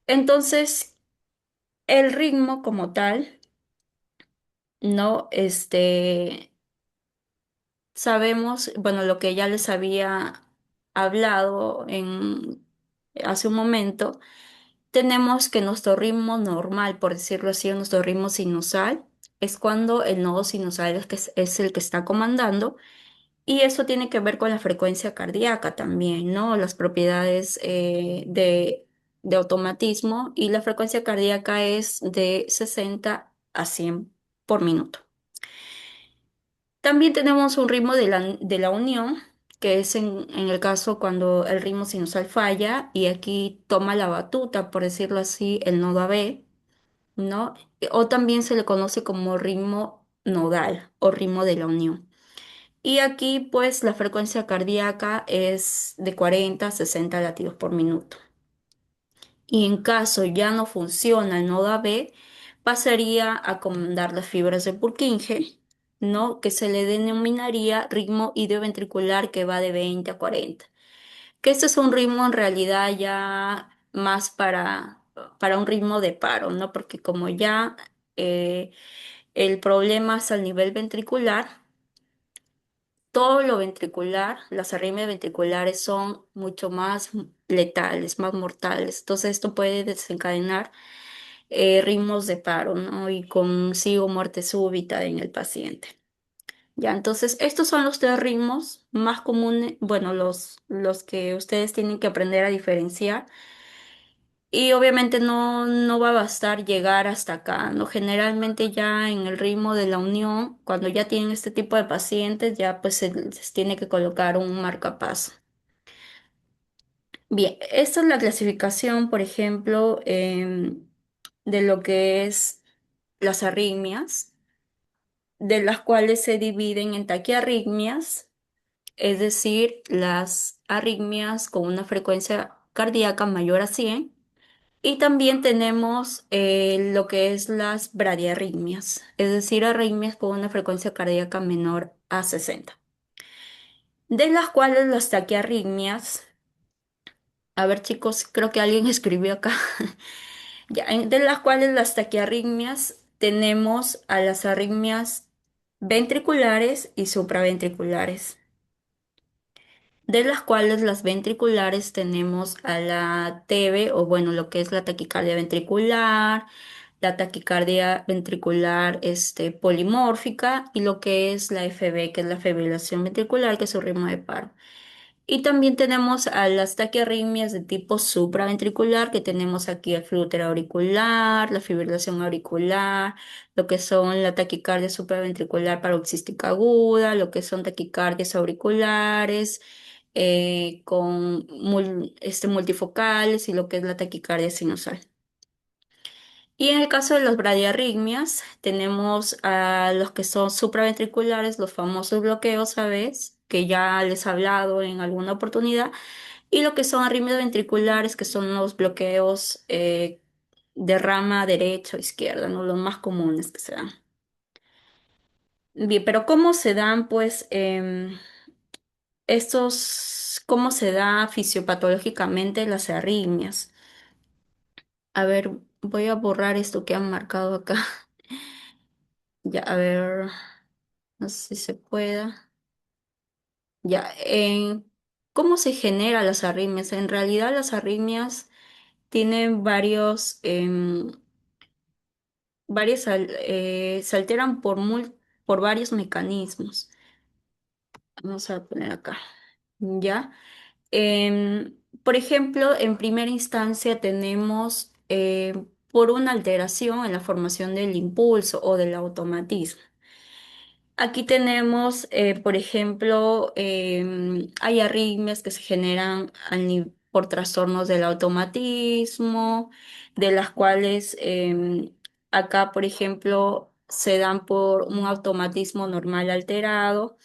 Entonces, el ritmo como tal, no, sabemos, bueno, lo que ya les había hablado hace un momento, tenemos que nuestro ritmo normal, por decirlo así, o nuestro ritmo sinusal, es cuando el nodo sinusal es el que está comandando. Y eso tiene que ver con la frecuencia cardíaca también, ¿no? Las propiedades de automatismo y la frecuencia cardíaca es de 60 a 100 por minuto. También tenemos un ritmo de la unión, que es en el caso cuando el ritmo sinusal falla y aquí toma la batuta, por decirlo así, el nodo AB, ¿no? O también se le conoce como ritmo nodal o ritmo de la unión. Y aquí pues la frecuencia cardíaca es de 40 a 60 latidos por minuto. Y en caso ya no funciona el nodo AB, pasaría a comandar las fibras de Purkinje, ¿no? Que se le denominaría ritmo idioventricular que va de 20 a 40. Que este es un ritmo en realidad ya más para un ritmo de paro, ¿no? Porque como ya eh, el problema es al nivel ventricular, todo lo ventricular, las arritmias ventriculares son mucho más letales, más mortales. Entonces esto puede desencadenar ritmos de paro, ¿no? Y consigo muerte súbita en el paciente. Ya, entonces estos son los tres ritmos más comunes, bueno, los que ustedes tienen que aprender a diferenciar. Y obviamente no va a bastar llegar hasta acá, ¿no? Generalmente ya en el ritmo de la unión, cuando ya tienen este tipo de pacientes, ya pues se les tiene que colocar un marcapaso. Bien, esta es la clasificación, por ejemplo, de lo que es las arritmias, de las cuales se dividen en taquiarritmias, es decir, las arritmias con una frecuencia cardíaca mayor a 100. Y también tenemos lo que es las bradiarritmias, es decir, arritmias con una frecuencia cardíaca menor a 60. De las cuales las taquiarritmias, a ver chicos, creo que alguien escribió acá, ya, de las cuales las taquiarritmias tenemos a las arritmias ventriculares y supraventriculares, de las cuales las ventriculares tenemos a la TB, o bueno, lo que es la taquicardia ventricular, la taquicardia ventricular polimórfica, y lo que es la FB, que es la fibrilación ventricular, que es su ritmo de paro. Y también tenemos a las taquiarritmias de tipo supraventricular, que tenemos aquí el flúter auricular, la fibrilación auricular, lo que son la taquicardia supraventricular paroxística aguda, lo que son taquicardias auriculares con multifocales, y lo que es la taquicardia sinusal. Y en el caso de las bradiarritmias, tenemos a los que son supraventriculares, los famosos bloqueos, ¿sabes? Que ya les he hablado en alguna oportunidad, y lo que son arritmias ventriculares, que son los bloqueos de rama derecha o izquierda, ¿no? Los más comunes que se dan. Bien, pero ¿cómo se dan, pues, cómo se da fisiopatológicamente las arritmias? A ver, voy a borrar esto que han marcado acá. Ya, a ver. No sé si se pueda. Ya, ¿cómo se generan las arritmias? En realidad las arritmias tienen se alteran por varios mecanismos. Vamos a poner acá, ¿ya? Por ejemplo, en primera instancia tenemos por una alteración en la formación del impulso o del automatismo. Aquí tenemos, por ejemplo, hay arritmias que se generan por trastornos del automatismo, de las cuales acá, por ejemplo, se dan por un automatismo normal alterado,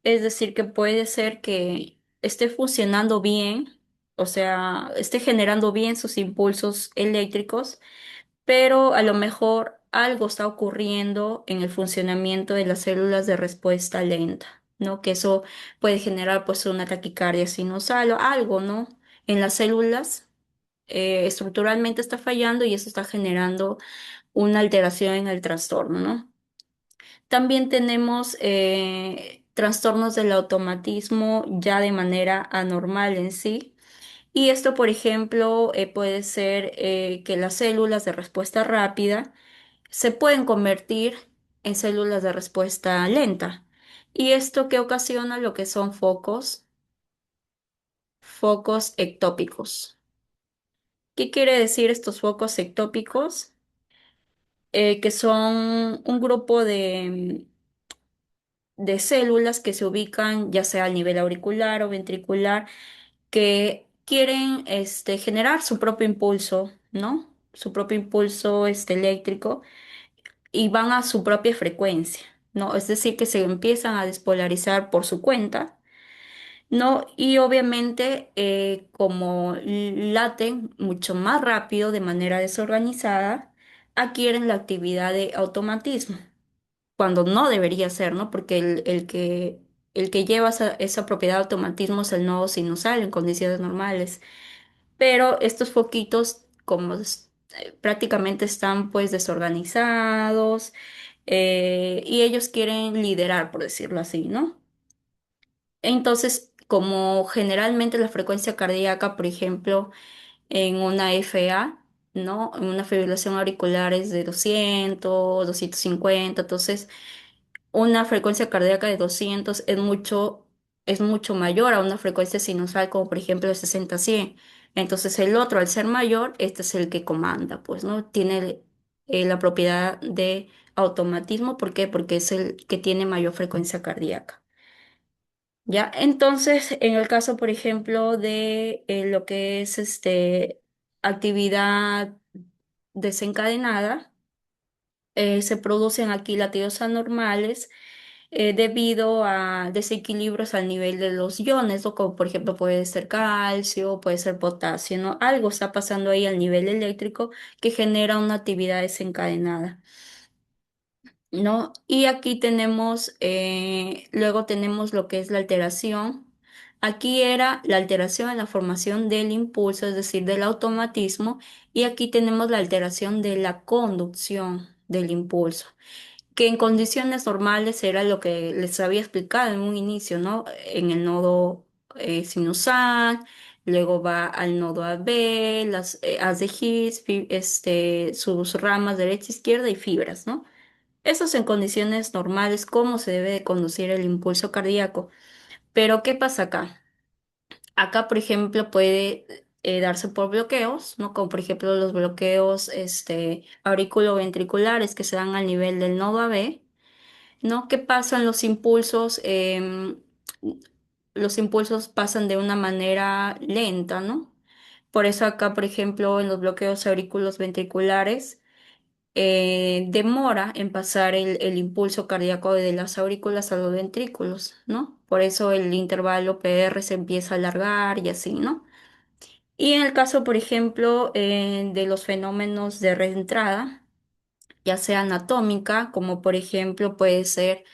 es decir, que puede ser que esté funcionando bien, o sea, esté generando bien sus impulsos eléctricos, pero a lo mejor algo está ocurriendo en el funcionamiento de las células de respuesta lenta, ¿no? Que eso puede generar pues una taquicardia sinusal o algo, ¿no? En las células estructuralmente está fallando, y eso está generando una alteración en el trastorno, ¿no? También tenemos trastornos del automatismo ya de manera anormal en sí. Y esto, por ejemplo, puede ser que las células de respuesta rápida se pueden convertir en células de respuesta lenta. ¿Y esto que ocasiona? Lo que son focos ectópicos. ¿Qué quiere decir estos focos ectópicos? Que son un grupo de células que se ubican ya sea al nivel auricular o ventricular, que quieren generar su propio impulso, ¿no? Su propio impulso eléctrico, y van a su propia frecuencia, ¿no? Es decir, que se empiezan a despolarizar por su cuenta, ¿no? Y obviamente, como laten mucho más rápido de manera desorganizada, adquieren la actividad de automatismo, cuando no debería ser, ¿no? Porque el que lleva esa propiedad de automatismo es el nodo sinusal en condiciones normales. Pero estos foquitos, como prácticamente están pues desorganizados, y ellos quieren liderar, por decirlo así, ¿no? Entonces, como generalmente la frecuencia cardíaca, por ejemplo, en una FA, ¿no? En una fibrilación auricular es de 200, 250, entonces una frecuencia cardíaca de 200 es mucho mayor a una frecuencia sinusal como por ejemplo de 60 a 100. Entonces el otro, al ser mayor, este es el que comanda, pues, ¿no? Tiene la propiedad de automatismo. ¿Por qué? Porque es el que tiene mayor frecuencia cardíaca. ¿Ya? Entonces, en el caso, por ejemplo, de lo que es actividad desencadenada, se producen aquí latidos anormales debido a desequilibrios al nivel de los iones, ¿no? Como por ejemplo puede ser calcio, puede ser potasio, ¿no? Algo está pasando ahí al nivel eléctrico que genera una actividad desencadenada. ¿No? Y aquí tenemos, luego tenemos lo que es la alteración. Aquí era la alteración en la formación del impulso, es decir, del automatismo, y aquí tenemos la alteración de la conducción del impulso, que en condiciones normales era lo que les había explicado en un inicio, ¿no? En el nodo sinusal, luego va al nodo AB, las haz de His, sus ramas derecha, izquierda y fibras, ¿no? Eso es en condiciones normales, cómo se debe de conducir el impulso cardíaco. Pero ¿qué pasa acá? Acá, por ejemplo, puede darse por bloqueos, ¿no? Como por ejemplo los bloqueos auriculoventriculares que se dan al nivel del nodo AB, ¿no? ¿Qué pasan los impulsos? Los impulsos pasan de una manera lenta, ¿no? Por eso acá, por ejemplo, en los bloqueos auriculos ventriculares, demora en pasar el impulso cardíaco de las aurículas a los ventrículos, ¿no? Por eso el intervalo PR se empieza a alargar y así, ¿no? Y en el caso, por ejemplo, de los fenómenos de reentrada, ya sea anatómica, como por ejemplo puede ser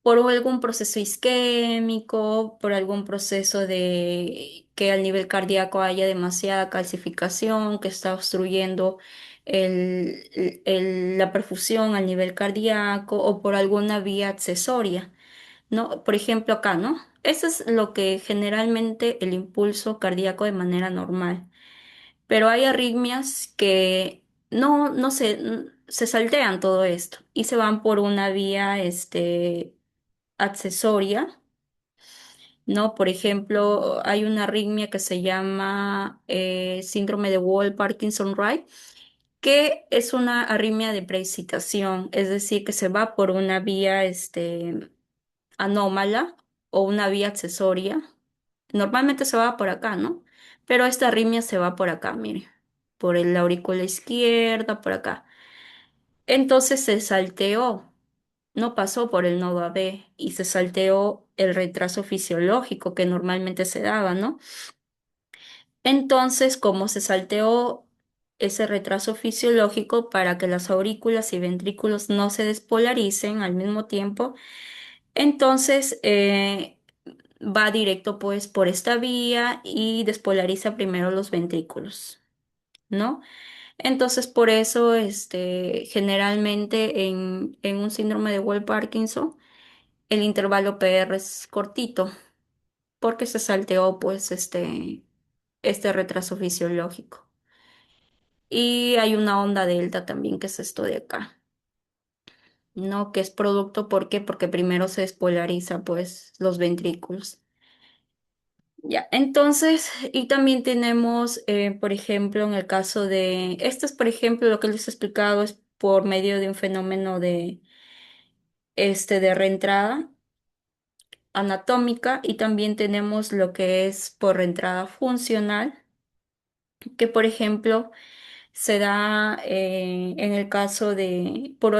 por algún proceso isquémico, por algún proceso de que al nivel cardíaco haya demasiada calcificación que está obstruyendo la perfusión al nivel cardíaco o por alguna vía accesoria, ¿no? Por ejemplo, acá, ¿no? Eso es lo que generalmente el impulso cardíaco de manera normal. Pero hay arritmias que no se saltean todo esto y se van por una vía, accesoria, ¿no? Por ejemplo, hay una arritmia que se llama síndrome de Wall-Parkinson-Wright, que es una arritmia de preexcitación, es decir, que se va por una vía anómala o una vía accesoria. Normalmente se va por acá, ¿no? Pero esta arritmia se va por acá, mire, por la aurícula izquierda, por acá. Entonces se salteó, no pasó por el nodo AB y se salteó el retraso fisiológico que normalmente se daba, ¿no? Entonces, como se salteó ese retraso fisiológico para que las aurículas y ventrículos no se despolaricen al mismo tiempo, entonces va directo pues por esta vía y despolariza primero los ventrículos, ¿no? Entonces, por eso, generalmente en un síndrome de Wolff-Parkinson, el intervalo PR es cortito, porque se salteó, pues, este retraso fisiológico. Y hay una onda delta también, que es esto de acá, ¿no? Que es producto, ¿por qué? Porque primero se despolariza, pues, los ventrículos. Ya, entonces, y también tenemos, por ejemplo, en el caso de, esto es, por ejemplo, lo que les he explicado es por medio de un fenómeno de reentrada anatómica y también tenemos lo que es por reentrada funcional, que por ejemplo se da en el caso de, por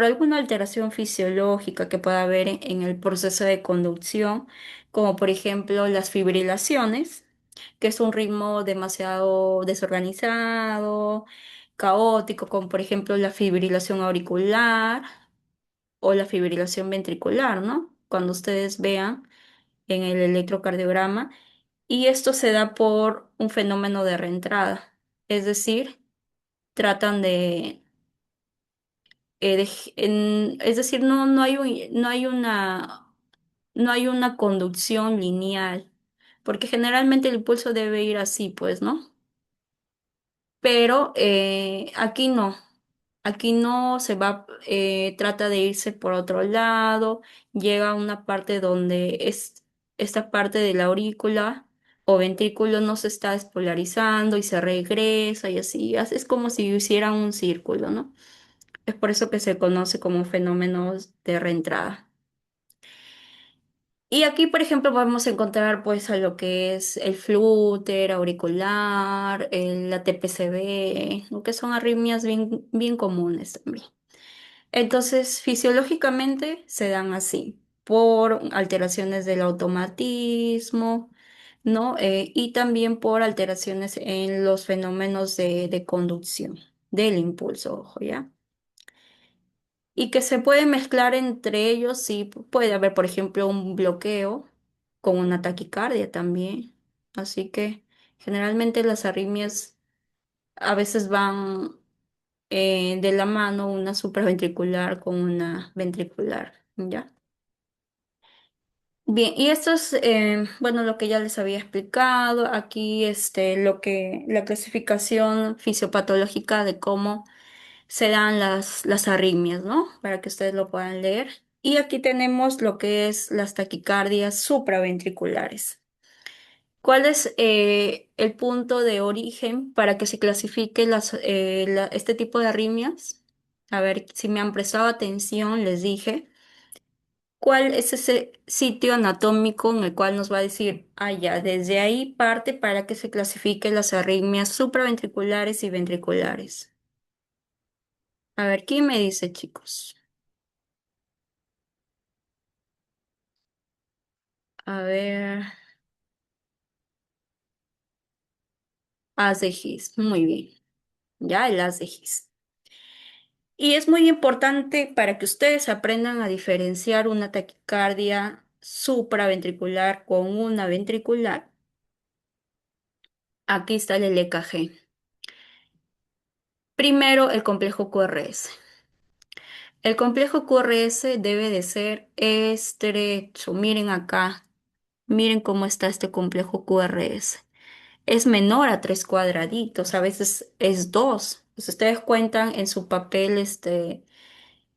alguna alteración fisiológica que pueda haber en el proceso de conducción, como por ejemplo las fibrilaciones, que es un ritmo demasiado desorganizado, caótico, como por ejemplo la fibrilación auricular o la fibrilación ventricular, ¿no? Cuando ustedes vean en el electrocardiograma, y esto se da por un fenómeno de reentrada, es decir, tratan es decir, no hay no hay una conducción lineal, porque generalmente el impulso debe ir así, pues, ¿no? Pero aquí no se va, trata de irse por otro lado, llega a una parte donde esta parte de la aurícula o ventrículo no se está despolarizando y se regresa y así, es como si hiciera un círculo, ¿no? Es por eso que se conoce como fenómenos de reentrada. Y aquí, por ejemplo, podemos encontrar pues a lo que es el flúter, auricular, la TPCB, ¿no? Que son arritmias bien comunes también. Entonces, fisiológicamente se dan así, por alteraciones del automatismo, ¿no? Y también por alteraciones en los fenómenos de conducción del impulso, ojo, ¿ya? Y que se puede mezclar entre ellos, sí, puede haber, por ejemplo, un bloqueo con una taquicardia también. Así que generalmente las arritmias a veces van de la mano, una supraventricular con una ventricular, ¿ya? Bien, y esto es, bueno, lo que ya les había explicado. Aquí, la clasificación fisiopatológica de cómo se dan las arritmias, ¿no? Para que ustedes lo puedan leer. Y aquí tenemos lo que es las taquicardias supraventriculares. ¿Cuál es el punto de origen para que se clasifique este tipo de arritmias? A ver, si me han prestado atención, les dije. ¿Cuál es ese sitio anatómico en el cual nos va a decir, ah, ya, desde ahí parte para que se clasifique las arritmias supraventriculares y ventriculares? A ver, ¿quién me dice, chicos? A ver, haz de His. Muy bien. Ya, el haz de His. Y es muy importante para que ustedes aprendan a diferenciar una taquicardia supraventricular con una ventricular. Aquí está el EKG. Primero, el complejo QRS. El complejo QRS debe de ser estrecho. Miren acá. Miren cómo está este complejo QRS. Es menor a 3 cuadraditos, a veces es 2. Pues ustedes cuentan en su papel del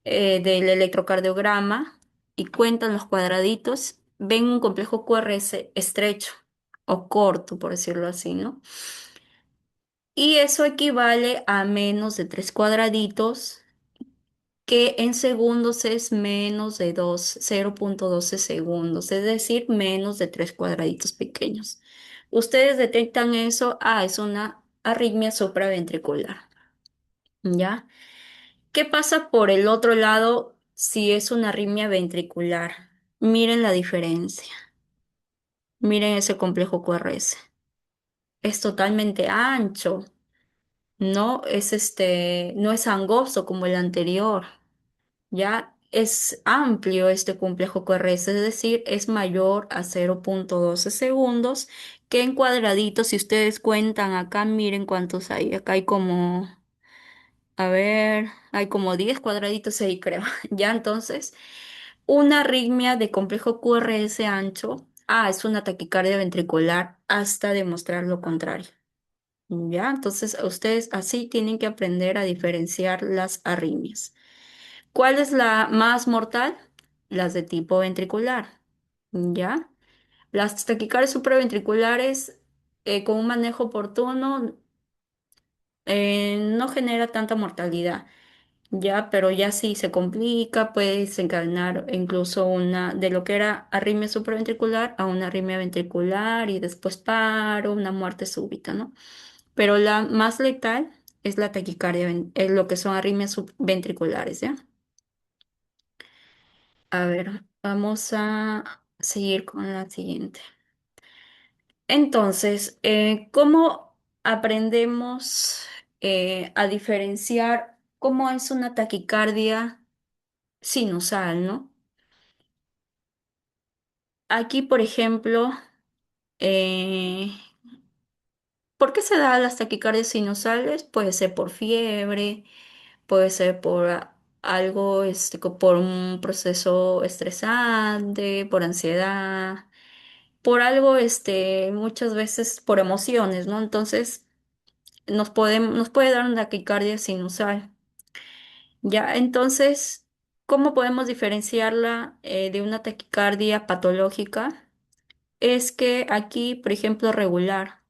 electrocardiograma y cuentan los cuadraditos, ven un complejo QRS estrecho o corto, por decirlo así, ¿no? Y eso equivale a menos de 3 cuadraditos, que en segundos es menos de 0,12 segundos, es decir, menos de 3 cuadraditos pequeños. Ustedes detectan eso, es una arritmia supraventricular, ¿ya? ¿Qué pasa por el otro lado si es una arritmia ventricular? Miren la diferencia. Miren ese complejo QRS. Es totalmente ancho, no es angosto como el anterior. Ya es amplio este complejo QRS, es decir, es mayor a 0,12 segundos, que en cuadraditos, si ustedes cuentan acá, miren cuántos hay. Acá hay como, a ver, hay como 10 cuadraditos ahí, creo. Ya entonces, una arritmia de complejo QRS ancho, es una taquicardia ventricular hasta demostrar lo contrario. Ya, entonces ustedes así tienen que aprender a diferenciar las arritmias. ¿Cuál es la más mortal? Las de tipo ventricular. ¿Ya? Las taquicardias supraventriculares, con un manejo oportuno, no genera tanta mortalidad. ¿Ya? Pero ya si se complica, puede desencadenar incluso de lo que era arritmia supraventricular a una arritmia ventricular y después paro, una muerte súbita, ¿no? Pero la más letal es la taquicardia, lo que son arritmias subventriculares, ¿ya? A ver, vamos a seguir con la siguiente. Entonces, ¿cómo aprendemos a diferenciar cómo es una taquicardia sinusal, ¿no? Aquí, por ejemplo, eh, ¿por qué se dan las taquicardias sinusales? Puede ser por fiebre, puede ser por algo, por un proceso estresante, por ansiedad, por algo, muchas veces por emociones, ¿no? Entonces, nos puede dar una taquicardia sinusal. Ya, entonces, ¿cómo podemos diferenciarla de una taquicardia patológica? Es que aquí, por ejemplo, regular.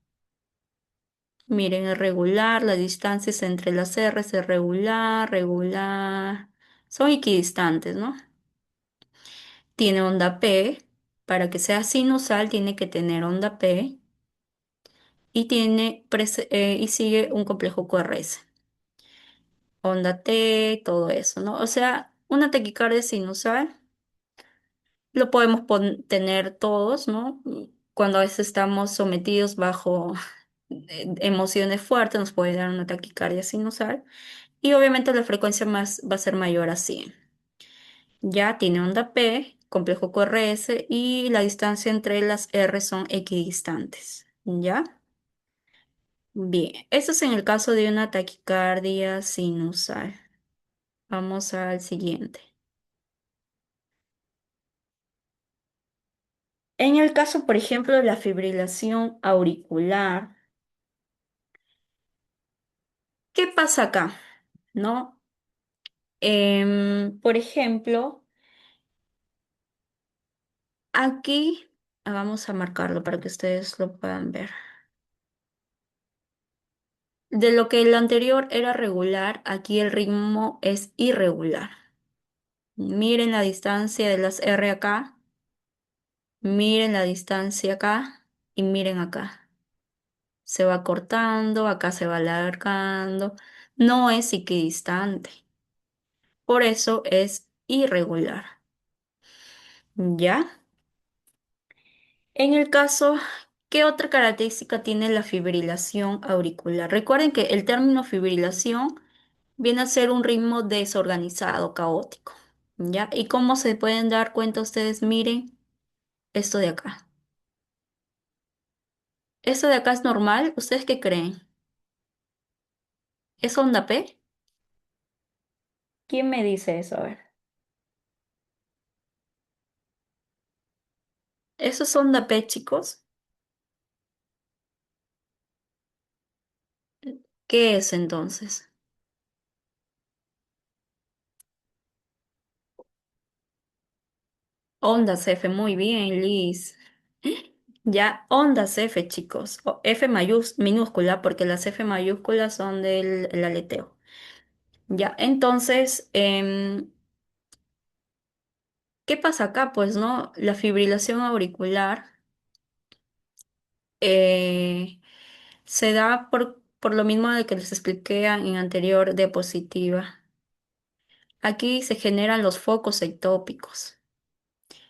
Miren, es regular, las distancias entre las R es regular, regular. Son equidistantes, ¿no? Tiene onda P, Para que sea sinusal tiene que tener onda P y y sigue un complejo QRS. Onda T, todo eso, ¿no? O sea, una taquicardia sinusal lo podemos tener todos, ¿no? Cuando a veces estamos sometidos bajo emociones fuertes, nos puede dar una taquicardia sinusal y obviamente la frecuencia más va a ser mayor a 100. Ya tiene onda P, complejo QRS y la distancia entre las R son equidistantes. ¿Ya? Bien, eso es en el caso de una taquicardia sinusal. Vamos al siguiente. En el caso, por ejemplo, de la fibrilación auricular, ¿qué pasa acá? ¿No? Por ejemplo, aquí vamos a marcarlo para que ustedes lo puedan ver. De lo que el anterior era regular, aquí el ritmo es irregular. Miren la distancia de las R acá, miren la distancia acá y miren acá. Se va cortando, acá se va alargando. No es equidistante. Por eso es irregular. ¿Ya? En el caso, ¿qué otra característica tiene la fibrilación auricular? Recuerden que el término fibrilación viene a ser un ritmo desorganizado, caótico. ¿Ya? ¿Y cómo se pueden dar cuenta ustedes? Miren esto de acá. ¿Esto de acá es normal? ¿Ustedes qué creen? ¿Es onda P? ¿Quién me dice eso? A ver. ¿Eso es onda P, chicos? ¿Qué es entonces? Ondas F, muy bien, Liz. Ya, ondas F, chicos. F minúscula, porque las F mayúsculas son del el aleteo. Ya, entonces, ¿qué pasa acá? Pues, ¿no? La fibrilación auricular eh, se da por lo mismo de que les expliqué en anterior diapositiva. Aquí se generan los focos ectópicos.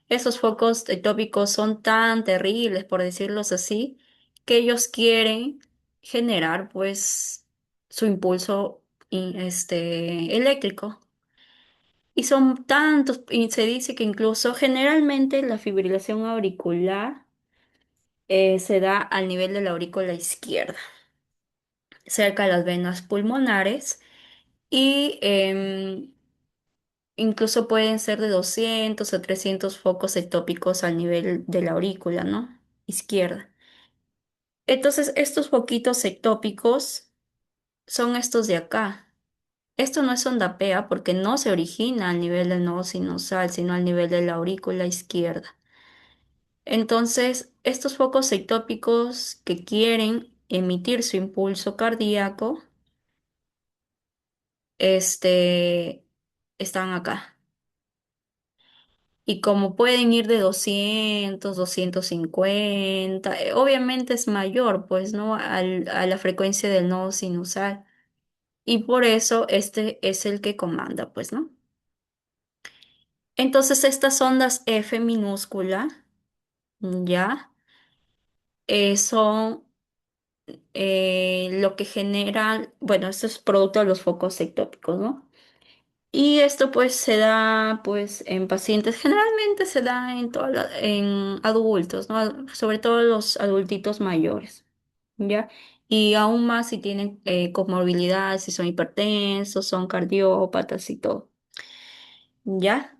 Esos focos ectópicos son tan terribles, por decirlos así, que ellos quieren generar, pues, su impulso eléctrico. Y son tantos, y se dice que incluso generalmente la fibrilación auricular se da al nivel de la aurícula izquierda, cerca de las venas pulmonares, y incluso pueden ser de 200 o 300 focos ectópicos al nivel de la aurícula, ¿no? Izquierda. Entonces, estos foquitos ectópicos son estos de acá. Esto no es onda PEA porque no se origina al nivel del nodo sinusal, sino al nivel de la aurícula izquierda. Entonces, estos focos ectópicos que quieren emitir su impulso cardíaco, este, están acá. Y como pueden ir de 200, 250, obviamente es mayor, pues, ¿no? A la frecuencia del nodo sinusal. Y por eso este es el que comanda, pues, ¿no? Entonces, estas ondas F minúscula, ya, son lo que genera, bueno, esto es producto de los focos ectópicos, ¿no? Y esto pues se da pues en pacientes, generalmente se da en adultos, ¿no? Sobre todo los adultitos mayores, ¿ya? Y aún más si tienen comorbilidades, si son hipertensos, son cardiópatas y todo, ¿ya?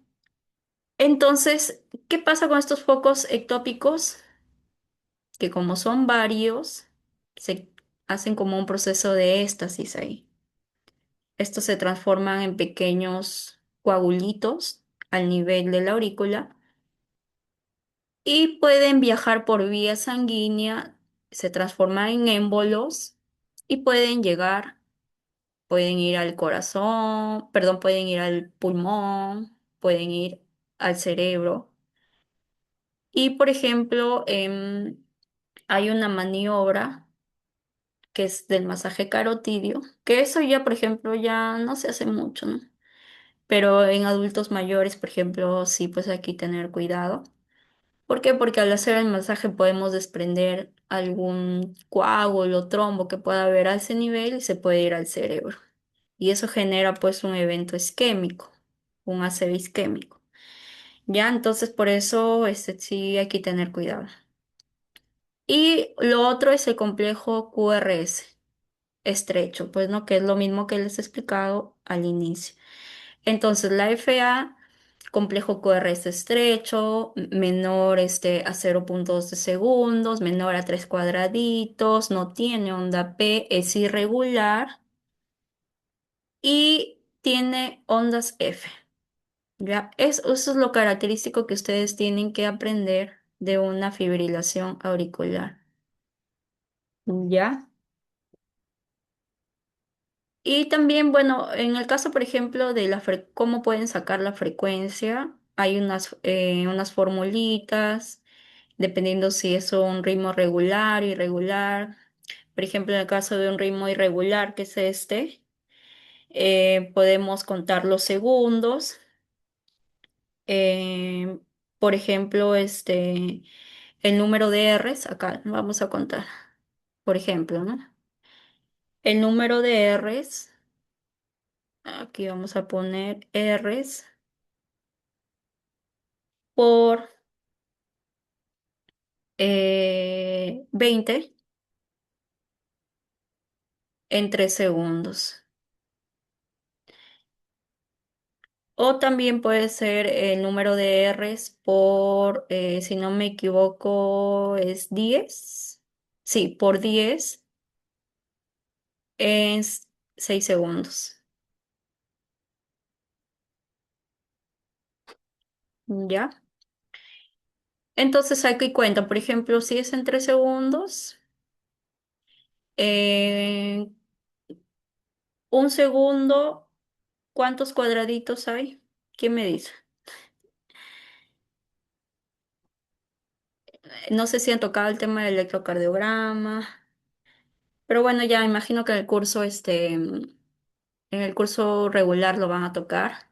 Entonces, ¿qué pasa con estos focos ectópicos? Que como son varios, se hacen como un proceso de éstasis ahí. Estos se transforman en pequeños coagulitos al nivel de la aurícula y pueden viajar por vía sanguínea, se transforman en émbolos y pueden ir al corazón, perdón, pueden ir al pulmón, pueden ir al cerebro Y por ejemplo, hay una maniobra que es del masaje carotidio, que eso ya, por ejemplo, ya no se hace mucho, ¿no? Pero en adultos mayores, por ejemplo, sí, pues hay que tener cuidado. ¿Por qué? Porque al hacer el masaje podemos desprender algún coágulo o trombo que pueda haber a ese nivel y se puede ir al cerebro. Y eso genera pues un evento isquémico, un ACV isquémico. Ya, entonces por eso sí hay que tener cuidado. Y lo otro es el complejo QRS estrecho, pues no, que es lo mismo que les he explicado al inicio. Entonces la FA, complejo QRS estrecho, menor a 0,2 de segundos, menor a 3 cuadraditos, no tiene onda P, es irregular y tiene ondas F. ¿Ya? Eso es lo característico que ustedes tienen que aprender de una fibrilación auricular. ¿Ya? Y también, bueno, en el caso, por ejemplo, de cómo pueden sacar la frecuencia, hay unas formulitas, dependiendo si es un ritmo regular, irregular. Por ejemplo, en el caso de un ritmo irregular, que es podemos contar los segundos. Eh, por ejemplo, el número de Rs, acá vamos a contar, por ejemplo, ¿no? El número de Rs, aquí vamos a poner Rs por 20 en 3 segundos. O también puede ser el número de Rs por, si no me equivoco, es 10. Sí, por 10 en 6 segundos. ¿Ya? Entonces aquí cuenta, por ejemplo, si es en 3 segundos, eh, un segundo, ¿cuántos cuadraditos hay? ¿Quién me dice? No sé si han tocado el tema del electrocardiograma, pero bueno, ya imagino que en el curso regular lo van a tocar.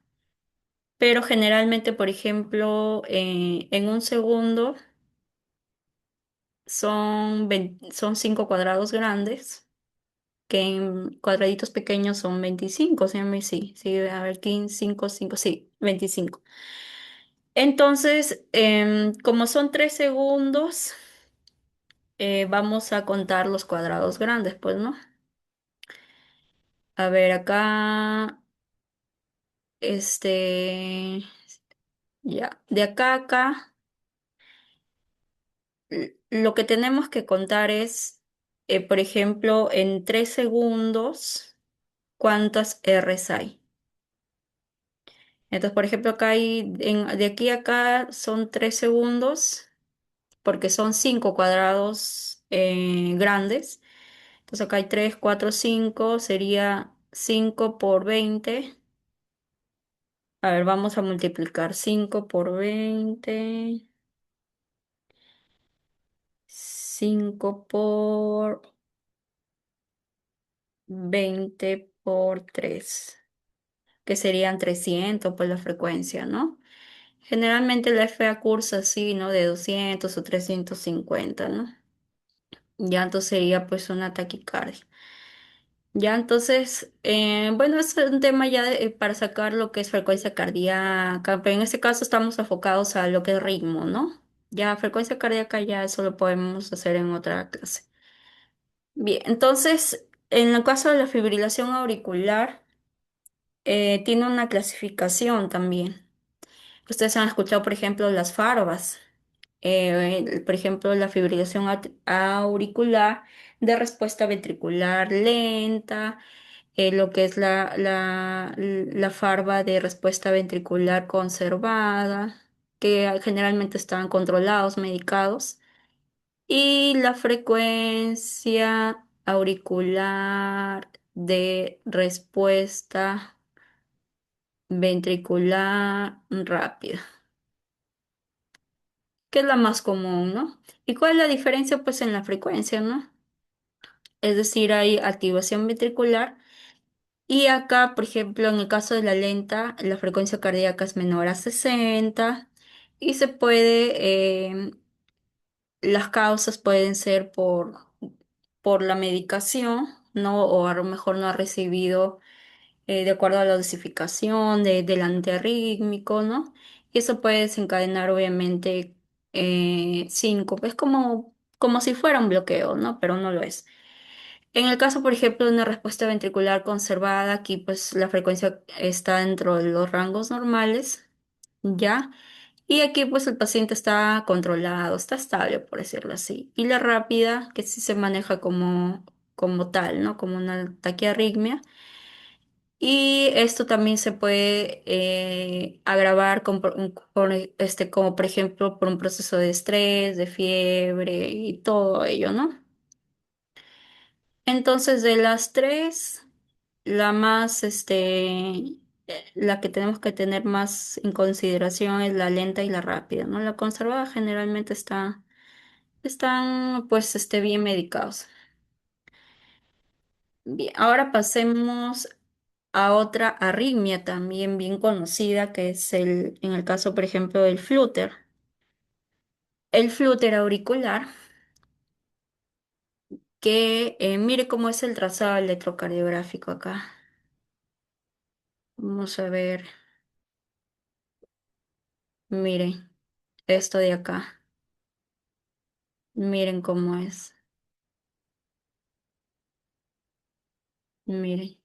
Pero generalmente, por ejemplo, en un segundo son 5 cuadrados grandes, que en cuadraditos pequeños son 25, sí, sí, a ver, 15, 5, 5, sí, 25. Entonces, como son 3 segundos, vamos a contar los cuadrados grandes, pues, ¿no? A ver, acá, ya, de acá a acá. Lo que tenemos que contar es, por ejemplo, en 3 segundos, ¿cuántas Rs hay? Entonces, por ejemplo, acá de aquí a acá son 3 segundos, porque son 5 cuadrados grandes. Entonces, acá hay 3, 4, 5, sería 5 por 20. A ver, vamos a multiplicar 5 por 20, 5 por 20 por 3, que serían 300 pues la frecuencia, ¿no? Generalmente la FA cursa así, ¿no? De 200 o 350, ¿no? Ya entonces sería pues una taquicardia. Ya entonces, bueno, es un tema ya para sacar lo que es frecuencia cardíaca, pero en este caso estamos enfocados a lo que es ritmo, ¿no? Ya frecuencia cardíaca ya eso lo podemos hacer en otra clase. Bien, entonces, en el caso de la fibrilación auricular, tiene una clasificación también. Ustedes han escuchado, por ejemplo, las FARVAS, por ejemplo, la fibrilación auricular de respuesta ventricular lenta, lo que es la FARVA de respuesta ventricular conservada, que generalmente están controlados, medicados, y la frecuencia auricular de respuesta ventricular rápida. que es la más común, ¿no? ¿Y cuál es la diferencia? Pues en la frecuencia, ¿no? Es decir, hay activación ventricular y acá, por ejemplo, en el caso de la lenta, la frecuencia cardíaca es menor a 60 y se puede, las causas pueden ser por la medicación, ¿no? O a lo mejor no ha recibido de acuerdo a la dosificación del antiarrítmico, ¿no? Y eso puede desencadenar obviamente síncope. Es como si fuera un bloqueo, ¿no? Pero no lo es. En el caso, por ejemplo, de una respuesta ventricular conservada, aquí pues la frecuencia está dentro de los rangos normales, ¿ya? Y aquí pues el paciente está controlado, está estable, por decirlo así. Y la rápida, que sí se maneja como tal, ¿no? Como una taquiarritmia. Y esto también se puede agravar como por ejemplo por un proceso de estrés, de fiebre y todo ello, ¿no? Entonces de las tres, la más, la que tenemos que tener más en consideración es la lenta y la rápida, ¿no? La conservada generalmente están pues bien medicados. Bien, ahora pasemos a otra arritmia también bien conocida, que es en el caso, por ejemplo, del flúter. El flúter auricular, que mire cómo es el trazado electrocardiográfico acá. Vamos a ver, miren, esto de acá, miren cómo es, miren.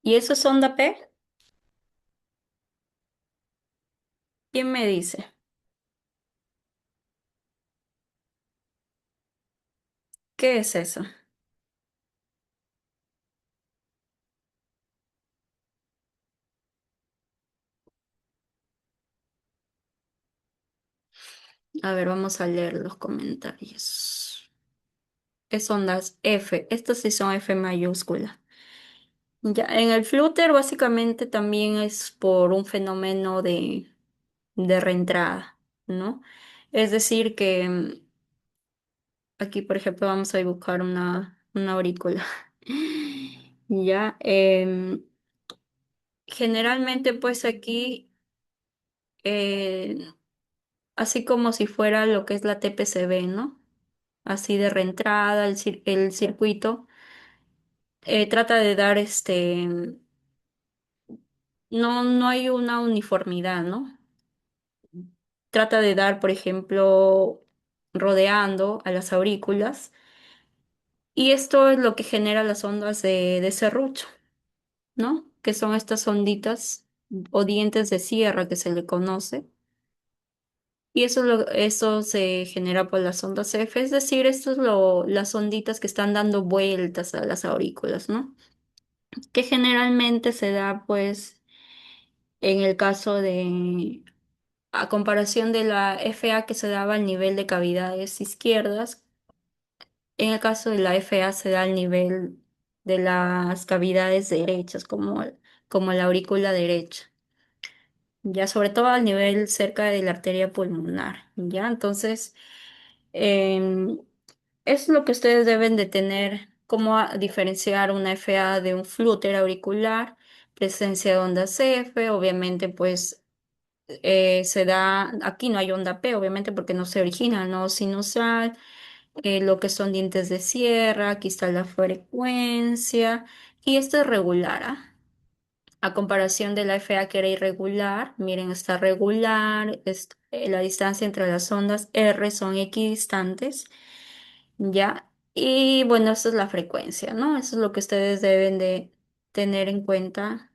¿Y eso es onda P? ¿Quién me dice? ¿Qué es eso? A ver, vamos a leer los comentarios. Es ondas F, estas sí son F mayúscula. Ya, en el flúter básicamente también es por un fenómeno de reentrada, ¿no? Es decir, que aquí, por ejemplo, vamos a dibujar una aurícula. Ya, generalmente pues aquí, eh, así como si fuera lo que es la TPCB, ¿no? Así de reentrada, el circuito trata de dar no hay una uniformidad, ¿no? Trata de dar, por ejemplo, rodeando a las aurículas, y esto es lo que genera las ondas de serrucho, ¿no? Que son estas onditas o dientes de sierra que se le conoce. Y eso se genera por las ondas F, es decir, esto es las onditas que están dando vueltas a las aurículas, ¿no? Que generalmente se da, pues, en el caso a comparación de la FA que se daba al nivel de cavidades izquierdas, en el caso de la FA se da al nivel de las cavidades derechas, como la aurícula derecha, ya sobre todo al nivel cerca de la arteria pulmonar, ya. Entonces, em, es lo que ustedes deben de tener, cómo diferenciar una FA de un flúter auricular, presencia de ondas F, obviamente, pues se da, aquí no hay onda P, obviamente, porque no se origina, no sinusal, lo que son dientes de sierra, aquí está la frecuencia, y esto es regular, ¿ah? A comparación de la FA que era irregular, miren, está regular, la distancia entre las ondas R son equidistantes, ¿ya? Y bueno, esta es la frecuencia, ¿no? Eso es lo que ustedes deben de tener en cuenta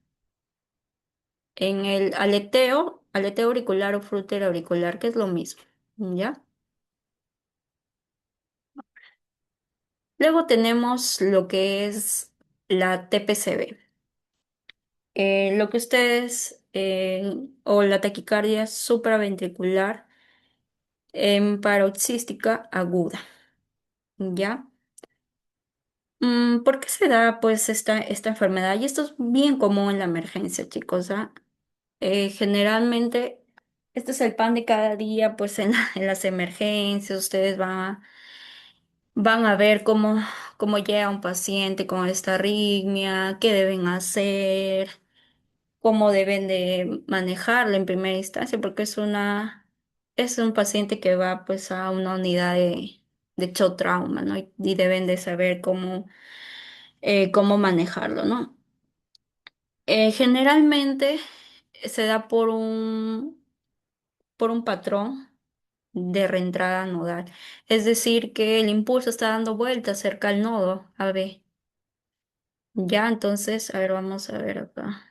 en el aleteo auricular o flúter auricular, que es lo mismo, ¿ya? Luego tenemos lo que es la TPCB. Lo que ustedes, o la taquicardia supraventricular paroxística aguda, ¿ya? ¿Por qué se da pues esta enfermedad? Y esto es bien común en la emergencia, chicos, ¿ah? Generalmente Este es el pan de cada día, pues en las emergencias ustedes van a ver cómo llega un paciente con esta arritmia, qué deben hacer, cómo deben de manejarla en primera instancia, porque es un paciente que va pues a una unidad de shock trauma, ¿no? Y deben de saber cómo manejarlo, ¿no? Generalmente se da por un patrón de reentrada nodal. Es decir, que el impulso está dando vueltas cerca al nodo AB. Ya, entonces, a ver, vamos a ver acá.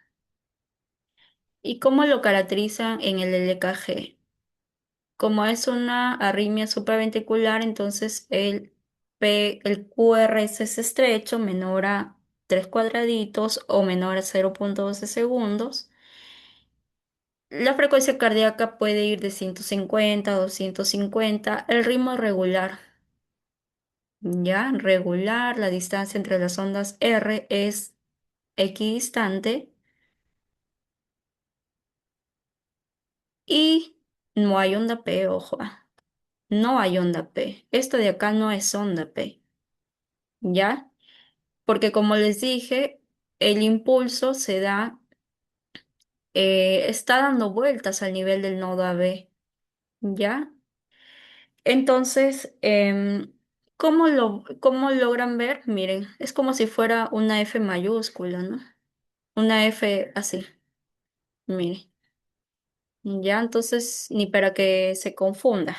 ¿Y cómo lo caracterizan en el LKG? Como es una arritmia supraventricular, entonces el QRS es estrecho, menor a 3 cuadraditos o menor a 0,12 segundos. La frecuencia cardíaca puede ir de 150 a 250, el ritmo regular. Ya, regular, la distancia entre las ondas R es equidistante y no hay onda P, ojo, no hay onda P. Esto de acá no es onda P, ¿ya? Porque como les dije, el impulso está dando vueltas al nivel del nodo AB, ¿ya? Entonces, ¿cómo logran ver? Miren, es como si fuera una F mayúscula, ¿no? Una F así, miren. Ya, entonces, ni para que se confunda.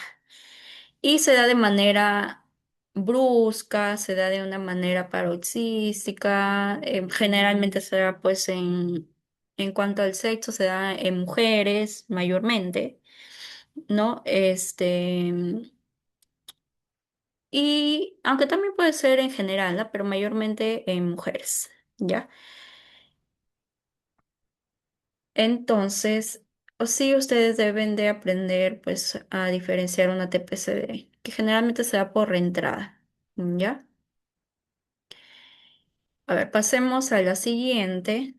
Y se da de manera brusca, se da de una manera paroxística, generalmente se da pues en cuanto al sexo, se da en mujeres mayormente, ¿no? Y aunque también puede ser en general, ¿no? Pero mayormente en mujeres, ¿ya? Entonces, o sí, ustedes deben de aprender pues a diferenciar una TPCD, que generalmente se da por reentrada, ¿ya? A ver, pasemos a la siguiente.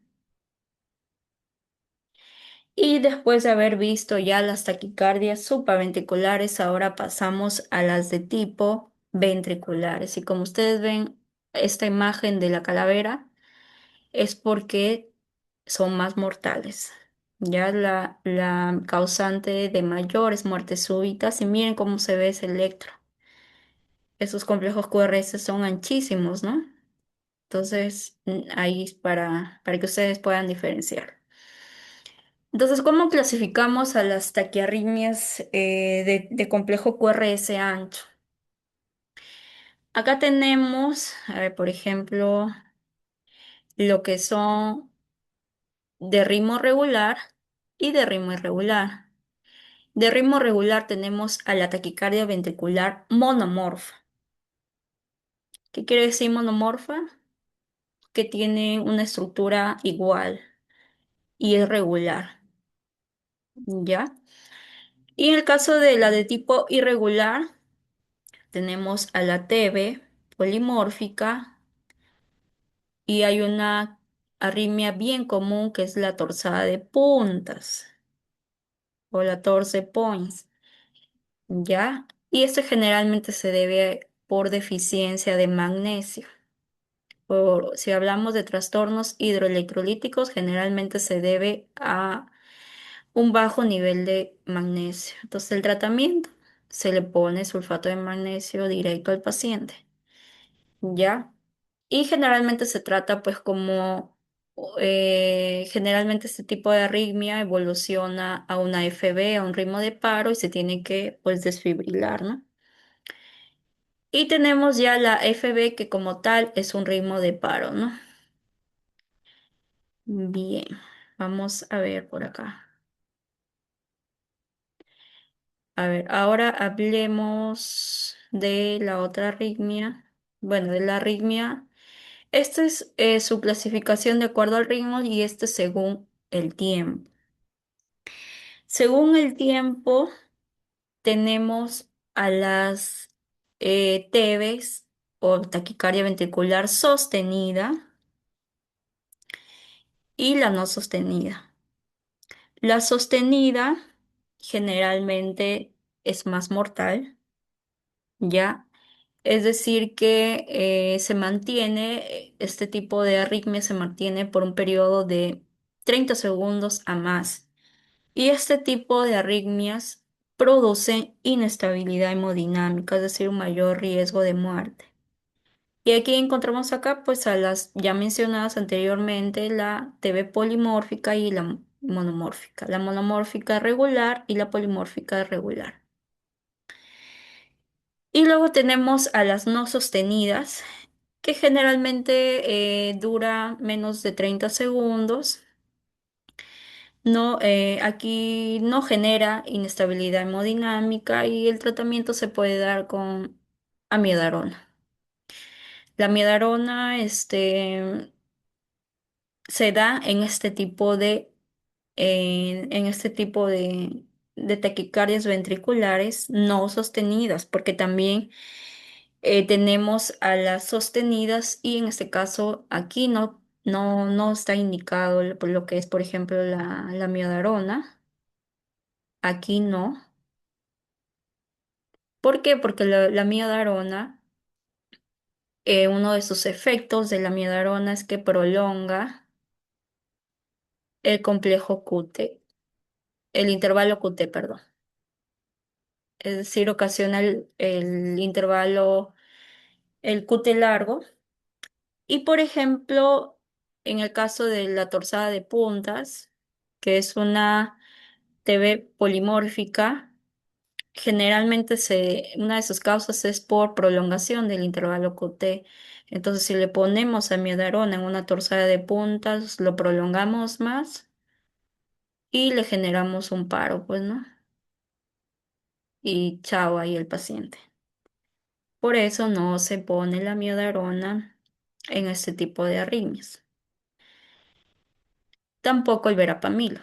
Y después de haber visto ya las taquicardias supraventriculares, ahora pasamos a las de tipo ventriculares. Y como ustedes ven, esta imagen de la calavera es porque son más mortales. Ya la causante de mayores muertes súbitas, y miren cómo se ve ese electro. Esos complejos QRS son anchísimos, ¿no? Entonces, ahí es para que ustedes puedan diferenciar. Entonces, ¿cómo clasificamos a las taquiarritmias de complejo QRS ancho? Acá tenemos, a ver, por ejemplo, lo que son de ritmo regular y de ritmo irregular. De ritmo regular tenemos a la taquicardia ventricular monomorfa. ¿Qué quiere decir monomorfa? Que tiene una estructura igual y es regular, ¿ya? Y en el caso de la de tipo irregular, tenemos a la TB polimórfica y hay una arritmia bien común que es la torsada de puntas o la torse points, ¿ya? Y esto generalmente se debe por deficiencia de magnesio. Si hablamos de trastornos hidroelectrolíticos, generalmente se debe a un bajo nivel de magnesio. Entonces, el tratamiento se le pone sulfato de magnesio directo al paciente, ¿ya? Y generalmente se trata pues como, generalmente este tipo de arritmia evoluciona a una FB, a un ritmo de paro y se tiene que pues desfibrilar, ¿no? Y tenemos ya la FB que como tal es un ritmo de paro, ¿no? Bien, vamos a ver por acá. A ver, ahora hablemos de la otra arritmia. Bueno, de la arritmia. Esta es su clasificación de acuerdo al ritmo y este según el tiempo. Según el tiempo, tenemos a las TVs o taquicardia ventricular sostenida y la no sostenida. La sostenida generalmente es más mortal, ¿ya? Es decir, que se mantiene, este tipo de arritmia se mantiene por un periodo de 30 segundos a más. Y este tipo de arritmias producen inestabilidad hemodinámica, es decir, un mayor riesgo de muerte. Y aquí encontramos acá, pues, a las ya mencionadas anteriormente, la TB polimórfica y la monomórfica. La monomórfica regular y la polimórfica regular. Y luego tenemos a las no sostenidas, que generalmente dura menos de 30 segundos. No, aquí no genera inestabilidad hemodinámica y el tratamiento se puede dar con amiodarona. La amiodarona, se da en este tipo en este tipo de taquicardias ventriculares no sostenidas, porque también tenemos a las sostenidas y en este caso aquí no está indicado por lo que es, por ejemplo, la miodarona. Aquí no. ¿Por qué? Porque la miodarona, uno de sus efectos de la miodarona es que prolonga el complejo QT, el intervalo QT, perdón. Es decir, ocasiona el intervalo, el QT largo. Y por ejemplo, en el caso de la torsada de puntas, que es una TB polimórfica, generalmente una de sus causas es por prolongación del intervalo QT. Entonces, si le ponemos amiodarona en una torsada de puntas, lo prolongamos más y le generamos un paro, pues, ¿no? Y chao ahí el paciente. Por eso no se pone la amiodarona en este tipo de arritmias. Tampoco el verapamilo.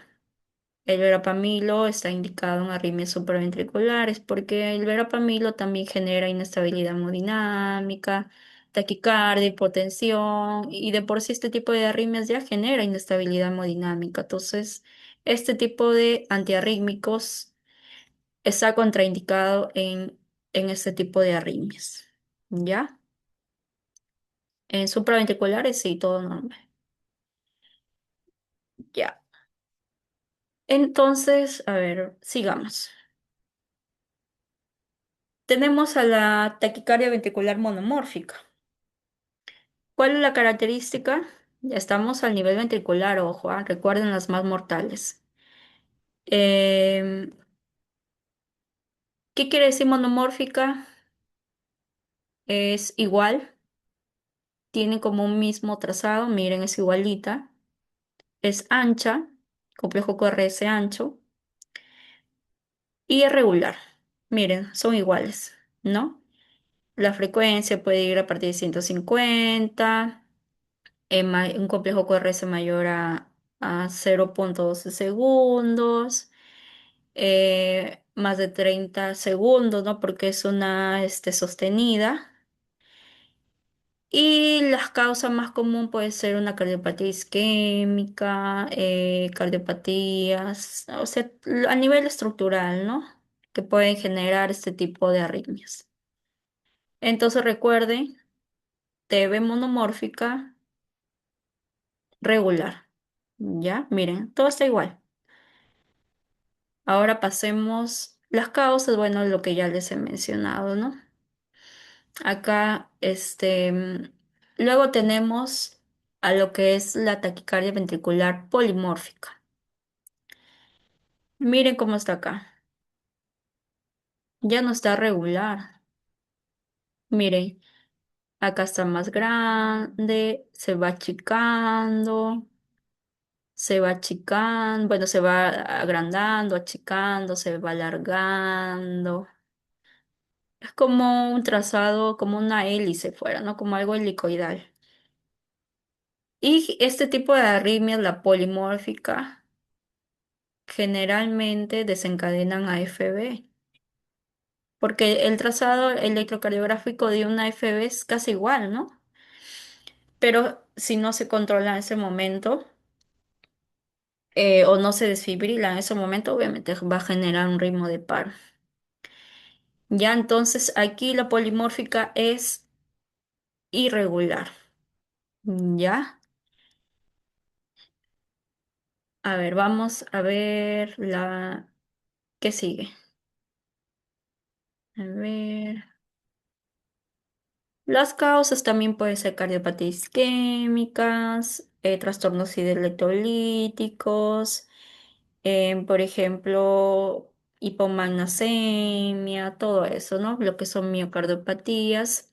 El verapamilo está indicado en arritmias supraventriculares porque el verapamilo también genera inestabilidad hemodinámica, taquicardia, hipotensión y de por sí este tipo de arritmias ya genera inestabilidad hemodinámica. Entonces, este tipo de antiarrítmicos está contraindicado en este tipo de arritmias. ¿Ya? En supraventriculares sí, todo normal. Ya. Entonces, a ver, sigamos. Tenemos a la taquicardia ventricular monomórfica. ¿Cuál es la característica? Ya estamos al nivel ventricular, ojo, recuerden las más mortales. Em, ¿Qué quiere decir monomórfica? Es igual, tiene como un mismo trazado, miren, es igualita, es ancha, complejo QRS ancho, y es regular. Miren, son iguales, ¿no? La frecuencia puede ir a partir de 150. Un complejo QRS mayor a 0,12 segundos, más de 30 segundos, ¿no? Porque es una sostenida. Y las causas más comunes puede ser una cardiopatía isquémica, cardiopatías, o sea, a nivel estructural, ¿no? Que pueden generar este tipo de arritmias. Entonces recuerden, TB monomórfica regular. ¿Ya? Miren, todo está igual. Ahora pasemos las causas, bueno, lo que ya les he mencionado, ¿no? Acá, luego tenemos a lo que es la taquicardia ventricular polimórfica. Miren cómo está acá. Ya no está regular. Miren, acá está más grande, se va achicando, bueno, se va agrandando, achicando, se va alargando. Es como un trazado, como una hélice fuera, ¿no? Como algo helicoidal. Y este tipo de arritmias, la polimórfica, generalmente desencadenan AFB, porque el trazado electrocardiográfico de una AFB es casi igual, ¿no? Pero si no se controla en ese momento, o no se desfibrila en ese momento, obviamente va a generar un ritmo de paro. Ya entonces aquí la polimórfica es irregular. Ya, a ver, vamos a ver la que sigue. A ver. Las causas también pueden ser cardiopatías isquémicas, trastornos hidroelectrolíticos, por ejemplo, hipomagnesemia, todo eso, ¿no? Lo que son miocardiopatías.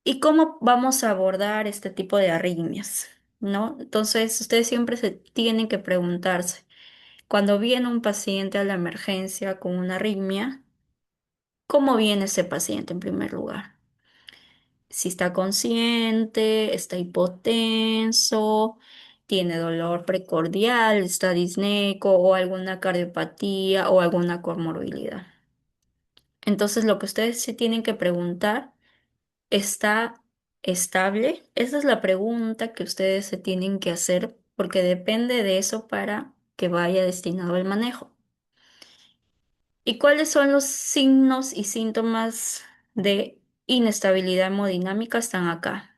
¿Y cómo vamos a abordar este tipo de arritmias? ¿No? Entonces, ustedes siempre se tienen que preguntarse, cuando viene un paciente a la emergencia con una arritmia, ¿cómo viene ese paciente en primer lugar? Si está consciente, está hipotenso, tiene dolor precordial, está disneco o alguna cardiopatía o alguna comorbilidad. Entonces, lo que ustedes se tienen que preguntar, ¿está estable? Esa es la pregunta que ustedes se tienen que hacer porque depende de eso para que vaya destinado al manejo. ¿Y cuáles son los signos y síntomas de inestabilidad hemodinámica? Están acá.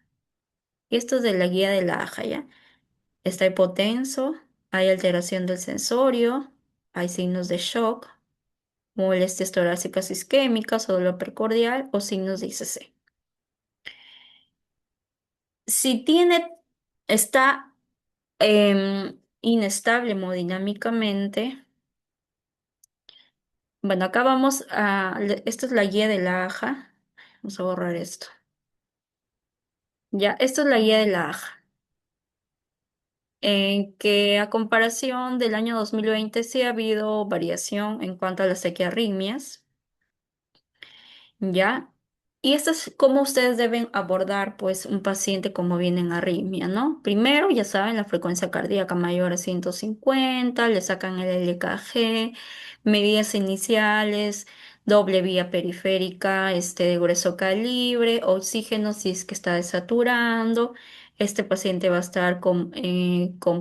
Y esto es de la guía de la AJA, ¿ya? Está hipotenso, hay alteración del sensorio, hay signos de shock, molestias torácicas isquémicas o dolor precordial o signos de ICC. Si está inestable hemodinámicamente, bueno, acá esta es la guía de la AJA, vamos a borrar esto. Ya, esto es la guía de la AJA. En que a comparación del año 2020 sí ha habido variación en cuanto a las taquiarritmias, ¿ya? Y esto es cómo ustedes deben abordar, pues, un paciente como viene en arritmia, ¿no? Primero, ya saben, la frecuencia cardíaca mayor a 150, le sacan el LKG, medidas iniciales, doble vía periférica, de grueso calibre, oxígeno si es que está desaturando. Este paciente va a estar con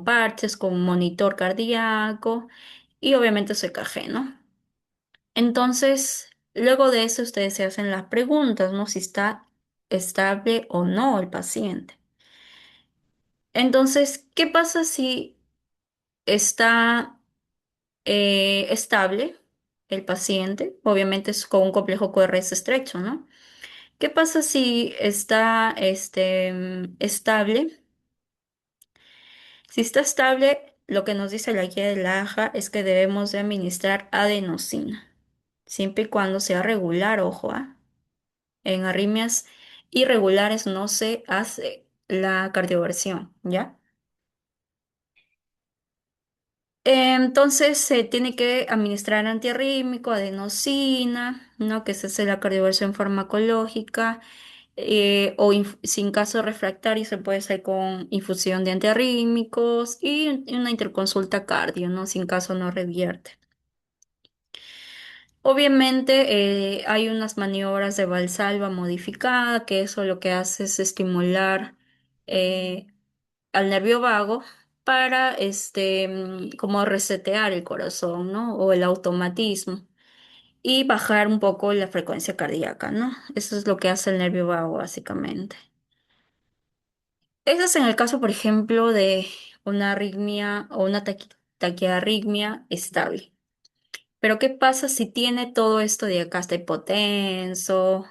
parches, con monitor cardíaco y obviamente su EKG, ¿no? Entonces, luego de eso, ustedes se hacen las preguntas, ¿no? Si está estable o no el paciente. Entonces, ¿qué pasa si está estable el paciente? Obviamente es con un complejo QRS estrecho, ¿no? ¿Qué pasa si está estable? Si está estable, lo que nos dice la guía de la AJA es que debemos de administrar adenosina, siempre y cuando sea regular, ojo, ¿ah? En arritmias irregulares no se hace la cardioversión, ¿ya? Entonces se tiene que administrar antiarrítmico, adenosina, ¿no? Que se hace la cardioversión farmacológica, sin caso refractario se puede hacer con infusión de antiarrítmicos y una interconsulta cardio, ¿no? Sin caso no revierte. Obviamente hay unas maniobras de Valsalva modificada, que eso lo que hace es estimular eh, al nervio vago para como resetear el corazón, ¿no? O el automatismo y bajar un poco la frecuencia cardíaca, ¿no? Eso es lo que hace el nervio vago básicamente. Eso es en el caso, por ejemplo, de una arritmia o una taquiarritmia estable. Pero ¿qué pasa si tiene todo esto de acá? Está hipotenso,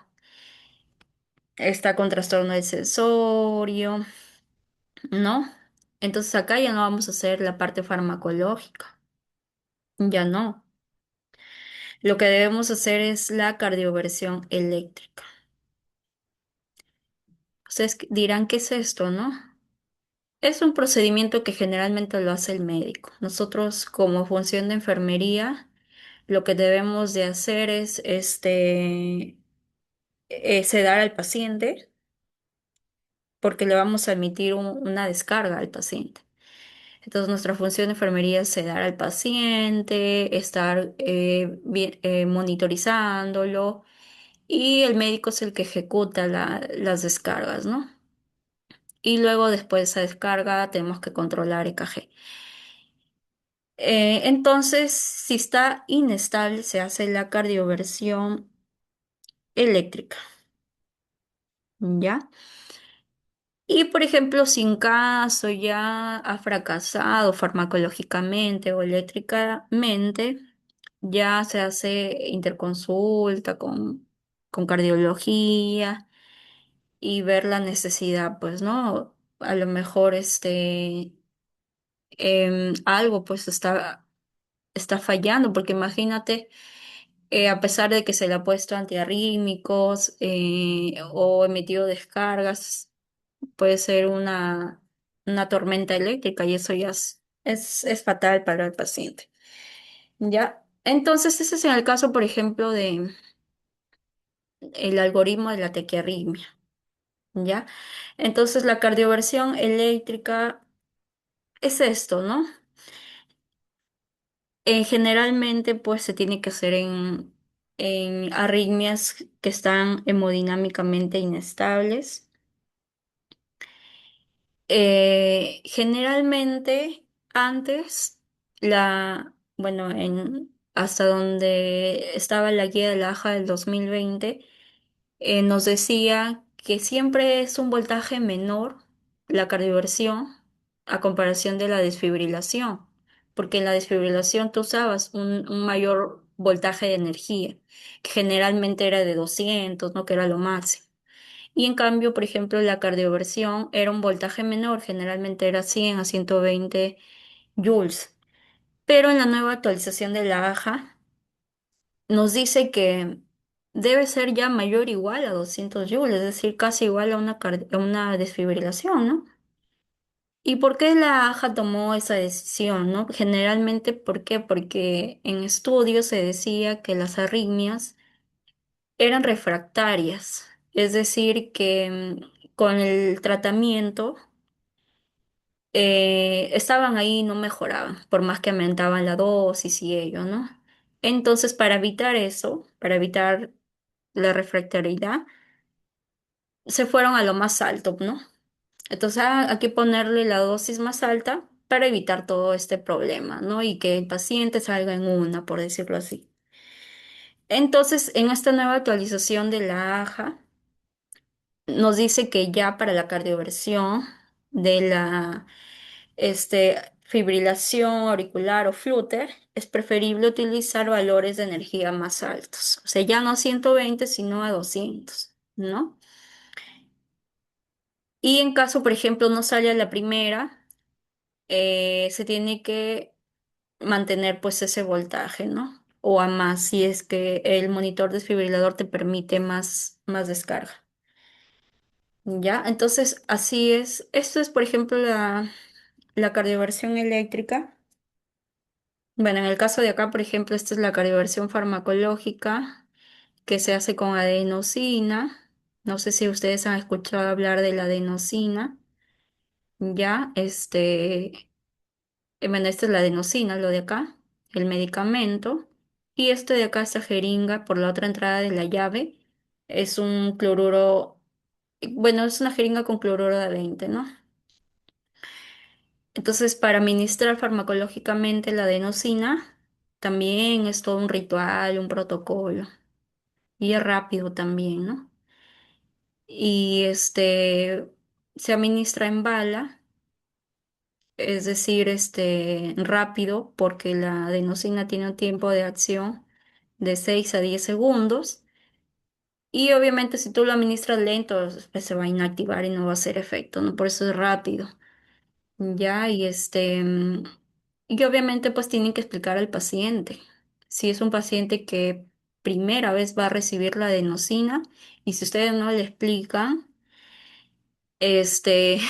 está con trastorno del sensorio, ¿no? Entonces acá ya no vamos a hacer la parte farmacológica, ya no. Lo que debemos hacer es la cardioversión eléctrica. Ustedes dirán, ¿qué es esto, no? Es un procedimiento que generalmente lo hace el médico. Nosotros, como función de enfermería, lo que debemos de hacer es sedar al paciente porque le vamos a emitir una descarga al paciente. Entonces, nuestra función de enfermería es sedar al paciente, estar monitorizándolo y el médico es el que ejecuta las descargas, ¿no? y luego después de esa descarga tenemos que controlar EKG. Entonces, si está inestable, se hace la cardioversión eléctrica, ¿ya? Y por ejemplo, si en caso ya ha fracasado farmacológicamente o eléctricamente, ya se hace interconsulta con cardiología y ver la necesidad, pues, ¿no? A lo mejor algo pues está fallando, porque imagínate, a pesar de que se le ha puesto antiarrítmicos o emitido descargas, puede ser una tormenta eléctrica y eso ya es fatal para el paciente. ¿Ya? Entonces, ese es el caso, por ejemplo, de el algoritmo de la taquiarritmia. ¿Ya? Entonces, la cardioversión eléctrica es esto, ¿no? Generalmente, pues se tiene que hacer en arritmias que están hemodinámicamente inestables. Generalmente, antes, bueno, hasta donde estaba la guía de la AJA del 2020, nos decía que siempre es un voltaje menor la cardioversión a comparación de la desfibrilación, porque en la desfibrilación tú usabas un mayor voltaje de energía, que generalmente era de 200, ¿no? Que era lo máximo. Y en cambio, por ejemplo, la cardioversión era un voltaje menor, generalmente era 100 a 120 joules. Pero en la nueva actualización de la AJA nos dice que debe ser ya mayor o igual a 200 joules, es decir, casi igual a a una desfibrilación, ¿no? ¿Y por qué la AJA tomó esa decisión, no? Generalmente, ¿por qué? Porque en estudios se decía que las arritmias eran refractarias, es decir, que con el tratamiento estaban ahí y no mejoraban, por más que aumentaban la dosis y ello, ¿no? Entonces, para evitar eso, para evitar la refractariedad, se fueron a lo más alto, ¿no? Entonces, hay que ponerle la dosis más alta para evitar todo este problema, ¿no? Y que el paciente salga en una, por decirlo así. Entonces, en esta nueva actualización de la AJA, nos dice que ya para la cardioversión de la fibrilación auricular o flúter, es preferible utilizar valores de energía más altos. O sea, ya no a 120, sino a 200, ¿no? Y en caso, por ejemplo, no sale a la primera, se tiene que mantener pues ese voltaje, ¿no? O a más, si es que el monitor desfibrilador te permite más descarga. ¿Ya? Entonces, así es. Esto es, por ejemplo, la cardioversión eléctrica. Bueno, en el caso de acá, por ejemplo, esta es la cardioversión farmacológica que se hace con adenosina. No sé si ustedes han escuchado hablar de la adenosina. Ya, bueno, esta es la adenosina, lo de acá, el medicamento. Y este de acá, esta jeringa, por la otra entrada de la llave, es un cloruro, bueno, es una jeringa con cloruro de 20, ¿no? Entonces, para administrar farmacológicamente la adenosina, también es todo un ritual, un protocolo. Y es rápido también, ¿no? Y se administra en bala, es decir, rápido, porque la adenosina tiene un tiempo de acción de 6 a 10 segundos. Y obviamente si tú lo administras lento, pues se va a inactivar y no va a hacer efecto, ¿no? Por eso es rápido. Ya, y obviamente pues tienen que explicar al paciente. Si es un paciente que primera vez va a recibir la adenosina y si ustedes no le explican, este,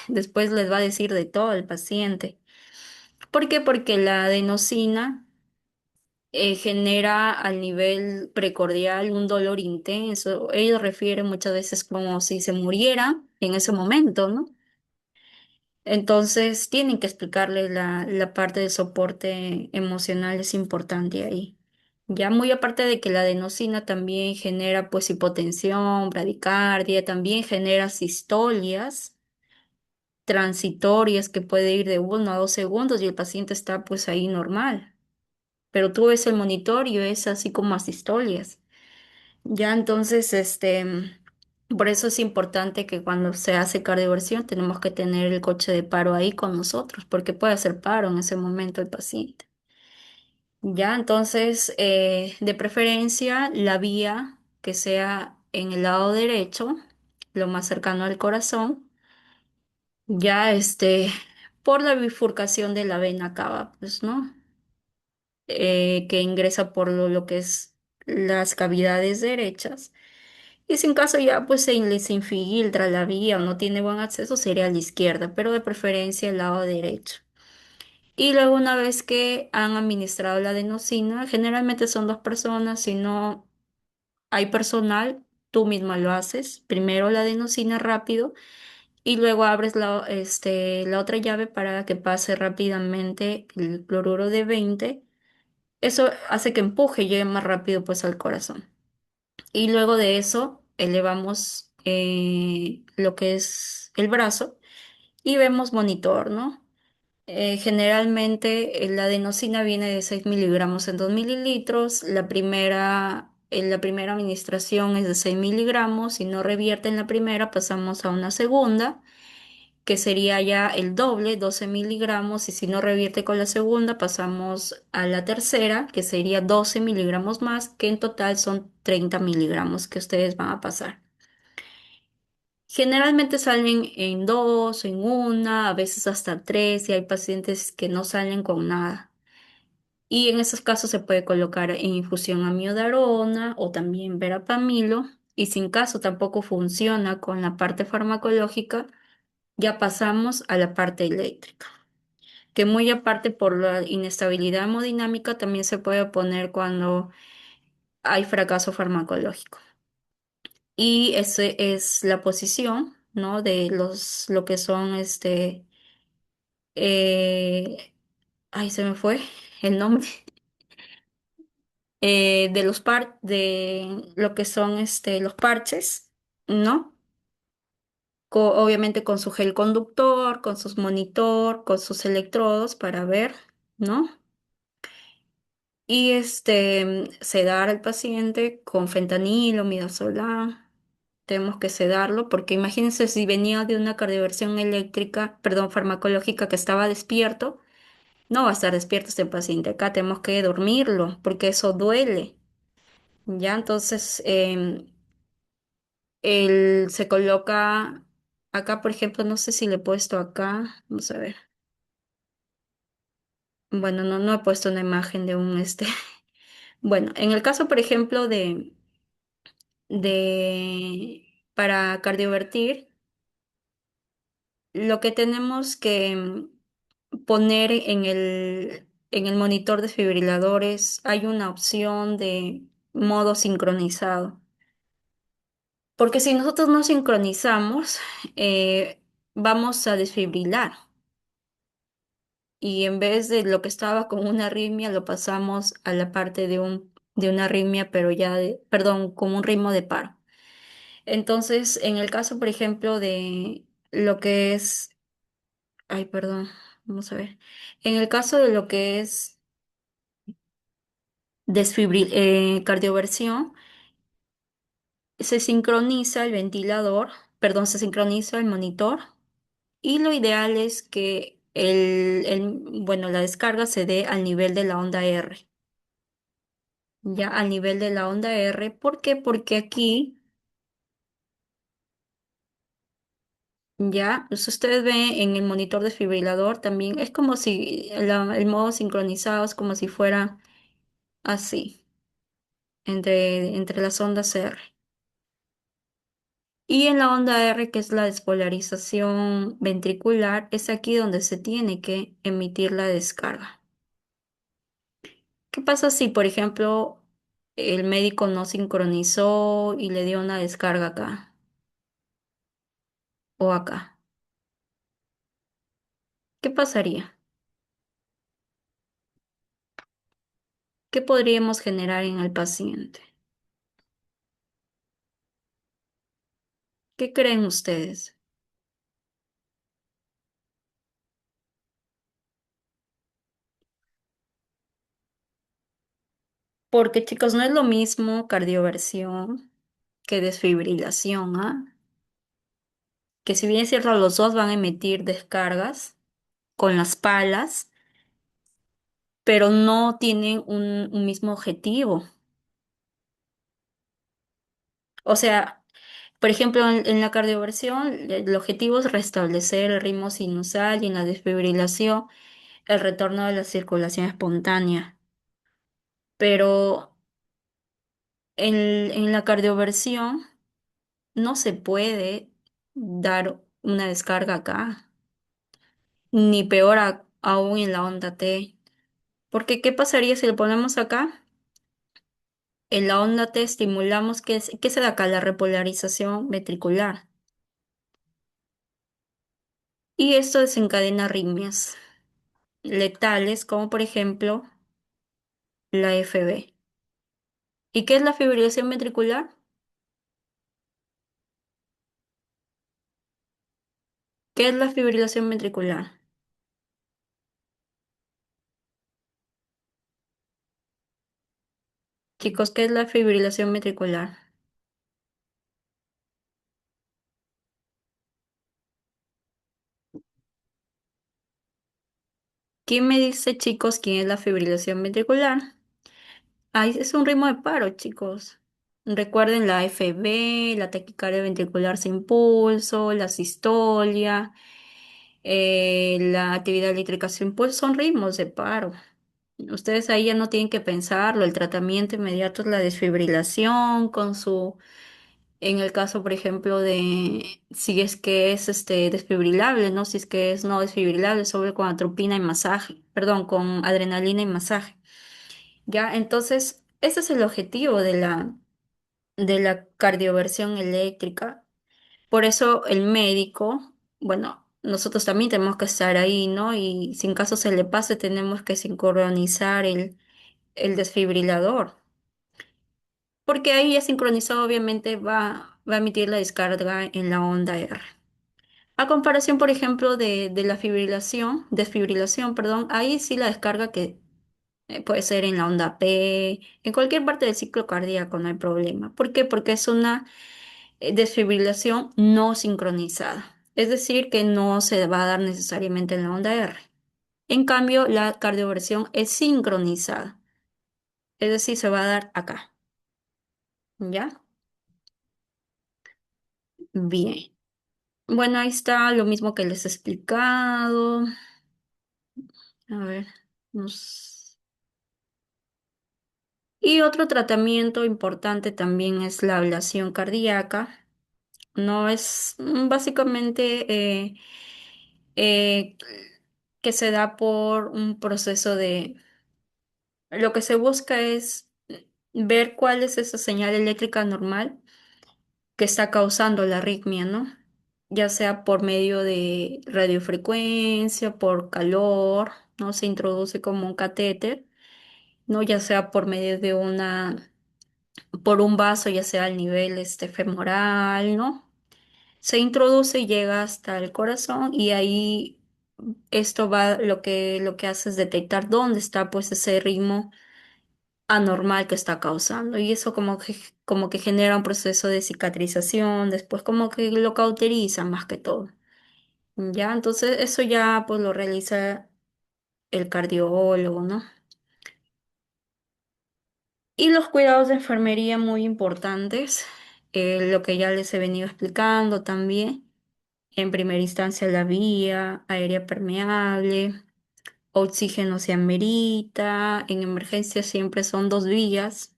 después les va a decir de todo al paciente. ¿Por qué? Porque la adenosina genera al nivel precordial un dolor intenso. Ellos refieren muchas veces como si se muriera en ese momento, ¿no? Entonces, tienen que explicarle la parte de soporte emocional es importante ahí. Ya muy aparte de que la adenosina también genera pues hipotensión, bradicardia, también genera sistolias, transitorias que puede ir de 1 a 2 segundos y el paciente está pues ahí normal. Pero tú ves el monitor y ves así como asistolias. Ya entonces, por eso es importante que cuando se hace cardioversión tenemos que tener el coche de paro ahí con nosotros, porque puede hacer paro en ese momento el paciente. Ya, entonces, de preferencia, la vía que sea en el lado derecho, lo más cercano al corazón, ya por la bifurcación de la vena cava, pues, ¿no? Que ingresa por lo que es las cavidades derechas. Y si en caso ya pues se infiltra la vía o no tiene buen acceso, sería a la izquierda, pero de preferencia el lado derecho. Y luego una vez que han administrado la adenosina, generalmente son 2 personas, si no hay personal, tú misma lo haces. Primero la adenosina rápido y luego abres la otra llave para que pase rápidamente el cloruro de 20. Eso hace que empuje y llegue más rápido pues al corazón. Y luego de eso elevamos lo que es el brazo y vemos monitor, ¿no? Generalmente la adenosina viene de 6 miligramos en 2 mililitros. La primera administración es de 6 miligramos. Si no revierte en la primera, pasamos a una segunda, que sería ya el doble, 12 miligramos. Y si no revierte con la segunda, pasamos a la tercera, que sería 12 miligramos más, que en total son 30 miligramos que ustedes van a pasar. Generalmente salen en dos, en una, a veces hasta tres, y hay pacientes que no salen con nada. Y en esos casos se puede colocar en infusión amiodarona o también verapamilo. Y si en caso tampoco funciona con la parte farmacológica, ya pasamos a la parte eléctrica, que muy aparte por la inestabilidad hemodinámica también se puede poner cuando hay fracaso farmacológico. Y esa es la posición, ¿no? De lo que son ay, se me fue el nombre. De lo que son los parches, ¿no? Obviamente con su gel conductor, con sus monitor, con sus electrodos para ver, ¿no? Y sedar al paciente con fentanilo, midazolam. Tenemos que sedarlo porque imagínense si venía de una cardioversión eléctrica, perdón, farmacológica que estaba despierto, no va a estar despierto este paciente. Acá tenemos que dormirlo porque eso duele. Ya, entonces él se coloca acá, por ejemplo, no sé si le he puesto acá, vamos a ver. Bueno, no he puesto una imagen de un Bueno, en el caso, por ejemplo, de para cardiovertir, lo que tenemos que poner en el monitor de fibriladores, hay una opción de modo sincronizado. Porque si nosotros no sincronizamos, vamos a desfibrilar. Y en vez de lo que estaba con una arritmia, lo pasamos a la parte de una arritmia, pero ya perdón, con un ritmo de paro. Entonces, en el caso, por ejemplo, de lo que es, ay, perdón, vamos a ver. En el caso de lo que es cardioversión, se sincroniza el ventilador, perdón, se sincroniza el monitor y lo ideal es que bueno, la descarga se dé al nivel de la onda R. Ya al nivel de la onda R. ¿Por qué? Porque aquí, ya, si ustedes ven en el monitor desfibrilador también, es como si el modo sincronizado es como si fuera así, entre las ondas R. Y en la onda R, que es la despolarización ventricular, es aquí donde se tiene que emitir la descarga. ¿Qué pasa si, por ejemplo, el médico no sincronizó y le dio una descarga acá o acá? ¿Qué pasaría? ¿Qué podríamos generar en el paciente? ¿Qué creen ustedes? Porque chicos, no es lo mismo cardioversión que desfibrilación, ¿ah? Que si bien es cierto, los dos van a emitir descargas con las palas, pero no tienen un mismo objetivo. O sea, por ejemplo, en la cardioversión, el objetivo es restablecer el ritmo sinusal y en la desfibrilación, el retorno de la circulación espontánea. Pero en la cardioversión no se puede dar una descarga acá, ni peor aún en la onda T. Porque, ¿qué pasaría si lo ponemos acá? En la onda T estimulamos, ¿qué se da acá? La repolarización ventricular. Y esto desencadena arritmias letales, como por ejemplo la FB. ¿Y qué es la fibrilación ventricular? ¿Qué es la fibrilación ventricular? Chicos, ¿qué es la fibrilación ventricular? ¿Quién me dice, chicos, quién es la fibrilación ventricular? Ahí es un ritmo de paro, chicos. Recuerden la FB, la taquicardia ventricular sin pulso, la sistolia, la actividad eléctrica sin pulso, son ritmos de paro. Ustedes ahí ya no tienen que pensarlo, el tratamiento inmediato es la desfibrilación con en el caso, por ejemplo, de si es que es desfibrilable, ¿no? Si es que es no desfibrilable, sobre con atropina y masaje, perdón, con adrenalina y masaje. Ya, entonces, ese es el objetivo de la cardioversión eléctrica. Por eso el médico, bueno, nosotros también tenemos que estar ahí, ¿no? Y si en caso se le pase, tenemos que sincronizar el desfibrilador. Porque ahí ya sincronizado obviamente va a emitir la descarga en la onda R. A comparación, por ejemplo, de la desfibrilación, perdón, ahí sí la descarga que puede ser en la onda P, en cualquier parte del ciclo cardíaco, no hay problema. ¿Por qué? Porque es una desfibrilación no sincronizada. Es decir, que no se va a dar necesariamente en la onda R. En cambio, la cardioversión es sincronizada. Es decir, se va a dar acá. ¿Ya? Bien. Bueno, ahí está lo mismo que les he explicado. A ver. nos- Y otro tratamiento importante también es la ablación cardíaca. No es básicamente eh, que se da por un proceso de... Lo que se busca es ver cuál es esa señal eléctrica normal que está causando la arritmia, ¿no? Ya sea por medio de radiofrecuencia, por calor, ¿no? Se introduce como un catéter, ¿no? Ya sea por medio de por un vaso, ya sea al nivel femoral, ¿no? Se introduce y llega hasta el corazón y ahí esto va, lo que hace es detectar dónde está pues ese ritmo anormal que está causando y eso como que genera un proceso de cicatrización, después como que lo cauteriza más que todo. Ya, entonces eso ya pues lo realiza el cardiólogo, ¿no? Y los cuidados de enfermería muy importantes, lo que ya les he venido explicando también. En primera instancia la vía aérea permeable, oxígeno se amerita, en emergencia siempre son dos vías